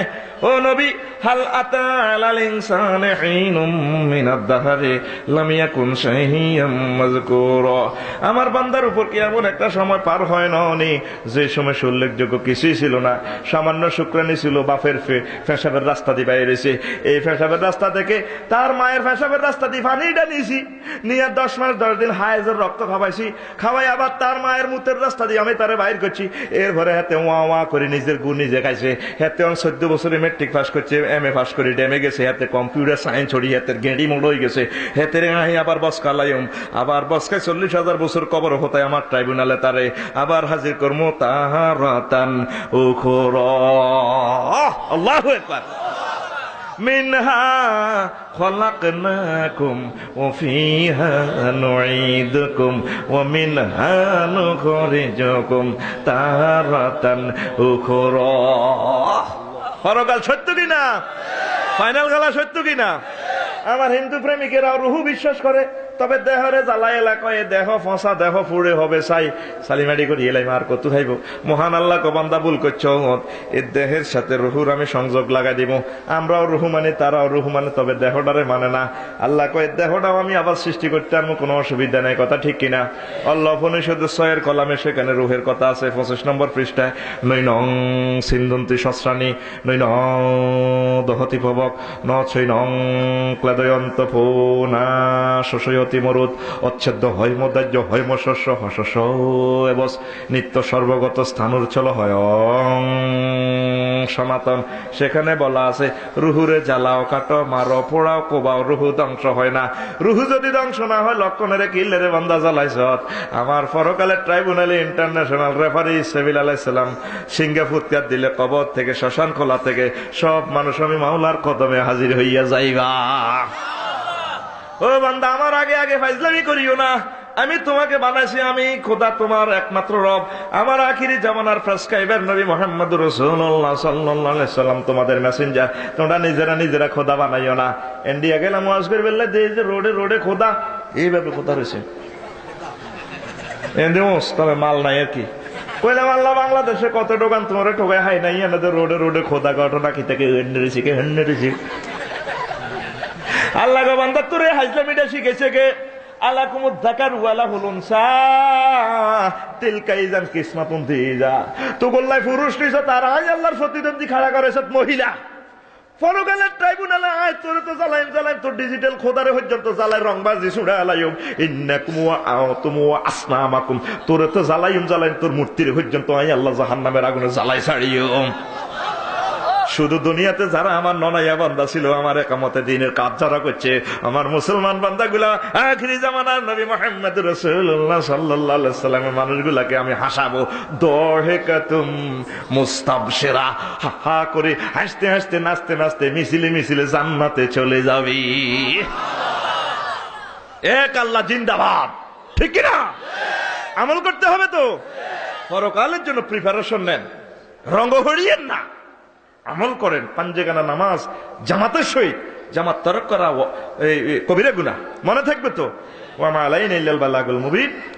ও নবী, হাল আতা আলাল ইনসানি হিনুম মিনাদ দাহরি লাম ইয়াকুন শাইয়্যাম মাযকুরা। আমার বান্দার উপর কি এমন একটা সময় পার হয় না যে সময় উল্লেখযোগ্য কিছুই ছিল না? সামান্য শুক্রানি ছিল, বাপের পেশাবের রাস্তা দিয়ে বাইরেছে, এই পেশাবের রাস্তা থেকে তার মায়ের পেশাবের রাস্তা দিয়ে পানিটা নিয়েছি, নিয়ে 10 মাস 10 দিন হায়েজের রক্ত খাওয়াইছি, খাওয়াই আবার তার মায়ের মুতের রাস্তা দিয়ে আমি তারে বাইর করছি। এরপরে হাতে ওয়া ওয়া করে নিজের গু নিজে খাইছে। হাতে 14 বছরে মেট্রিক পাস করছে, MA পাস করে ডেমে গেছে, হাতে কম্পিউটার সায়েন্স ছড়ি, হাতের গেঁড়ি মোড় হয়ে গেছে, হাতে আহি আবার বসকালাইম, আবার বসকায় 40,000 বছর কবর হতায় আমার ট্রাইব্যুনালে তারে আবার হাজির করবো তাহারাতান উখরা। আল্লাহু আকবার। মিনহা খলাকনাকুম ওয়া ফিহা নুঈদুকুম ওয়া মিনহা নুখরিজুকুম তারাতান উখরা। পরকাল সত্য কিনা? ফাইনাল খেলা সত্য কিনা? আমার হিন্দু প্রেমিকেরা রুহু বিশ্বাস করে, তবে দেহরে জ্বালাই এলাকায় দেহ ফসা, দেহ ফুড়ে হবে চাই সালিমারি করি এলাই আর কত খাইব। মহান আল্লাহ কবান্দা ভুল করছ, এই দেহের সাথে রুহুর আমি সংযোগ লাগাই দিব। আমরাও রুহু মানে, তারাও রুহু মানে, তবে দেহটারে মানে না। আল্লাহ কয় দেহটাও আমি আবার সৃষ্টি করতে আমার কোনো অসুবিধা নেই, কথা ঠিক কিনা? আল্লাহ উপনিষদের 6 কলামে সেখানে রুহের কথা আছে, 25 নম্বর পৃষ্ঠায়। নৈনং সিন্ধন্তি সস্রানি নৈন দহতি পবক ন ছৈনং ক্লেদয়ন্ত ফোনা শশয়তি মরুত অচ্ছেদ্য হৈম দাহ্য হৈম শস্য হশস্য এবস নিত্য সর্বগত স্থানুর চল হয়। সনাতন। সেখানে বলা আছে রুহুরে জ্বালাও, কাটো, মারো, পোড়াও, কোবাও, রুহু ধ্বংস হয় না। রুহু যদি ধ্বংস না হয় লক্ষণের কিল্লেরে বান্দা জ্বালাইছ। আমার পরকালের ট্রাইব্যুনালে ইন্টারন্যাশনাল রেফারি ইসরাফিল আলাইহিস সালাম সিংহে ফুৎকার দিলে কবর থেকে, শ্মশান খোলা থেকে সব মানুষ আমি মাওলার কদমে হাজির হইয়া যাইবা। ও বান্দা, আমার আগে আগে ফাইজলামি করিও না। আমি তোমাকে বানাইছি, আমি খোদা, তোমার একমাত্র রব। আমার আখিরি জামানার প্রেসক্রাইবার নবী মুহাম্মদুর রাসূলুল্লাহ সাল্লাল্লাহু আলাইহি সাল্লাম তোমাদের মেসেঞ্জার। তোমরা নিজেরা খোদা বানাইও না। ইন্ডিয়া গেলাম ওয়াজ করে বললে যে রোডে রোডে খোদা, এইভাবে খোদা রয়েছে তবে মাল নাই আর কি। কইলাম আল্লাহ বাংলাদেশে কত দোকান তোমার ঠোকায় হাই নাই, এনাদের রোডে রোডে খোদা ঘটনা কি থেকে হেন্ডেরেছি। আল্লাহ গো বান্দা তোরে হাইজলামিটা শিখেছে কে? আলাকুমুদ যাকার ওয়া লাহুল উনসা তিলকা ইযান কিসমাতুন দিজা। তো গোল্লাই পুরুষ নিছ, তার আজ আল্লাহর প্রতিদ্বন্দ্বী খাড়া করেছে মহিলা। পরকালের ট্রাইব্যুনালে আয় তোরে তো জ্বালাইম তোর ডিজিটাল খোদারে পর্যন্ত জ্বালাই, রংবাজি ছুড়া আলাইম ইন্নাকুম ওয়া আতুম ওয়া আসনামাকুম, তোরে তো জ্বালাইম তোর মূর্তির পর্যন্ত আই আল্লাহ জাহান্নামের আগুনে জ্বালাই ছাড়িও। শুধু দুনিয়াতে যারা আমার ননাইয়া বান্দা ছিল, আমার একামতে দিনের কাজ যারা করছে, আমার মুসলমান বান্দাগুলা আখিরি জামানার নবী মুহাম্মদ রাসূলুল্লাহ সাল্লাল্লাহু আলাইহি সাল্লামের মানুষগুলাকে আমি হাসাবো। দহেকাতুম মুস্তাবশিরা, হা হা করে হাসতে হাসতে নাচতে নাচতে মিছিলে মিছিলে জান্নাতে চলে যাবি। এক আল্লাহ জিন্দাবাদ, ঠিক কি না? আমল করতে হবে তো। পরকালের জন্য প্রিপারেশন নেন, রঙ্গ হরিয়েন না, আমল করেন। পাঞ্জেগানা নামাজ জামাতের সহিত, জামাত তরক করা কবিরা গুনাহ, মনে থাকবে তো। ওয়া মা আলাইনা ইল্লাল বালাগুল মুবিন।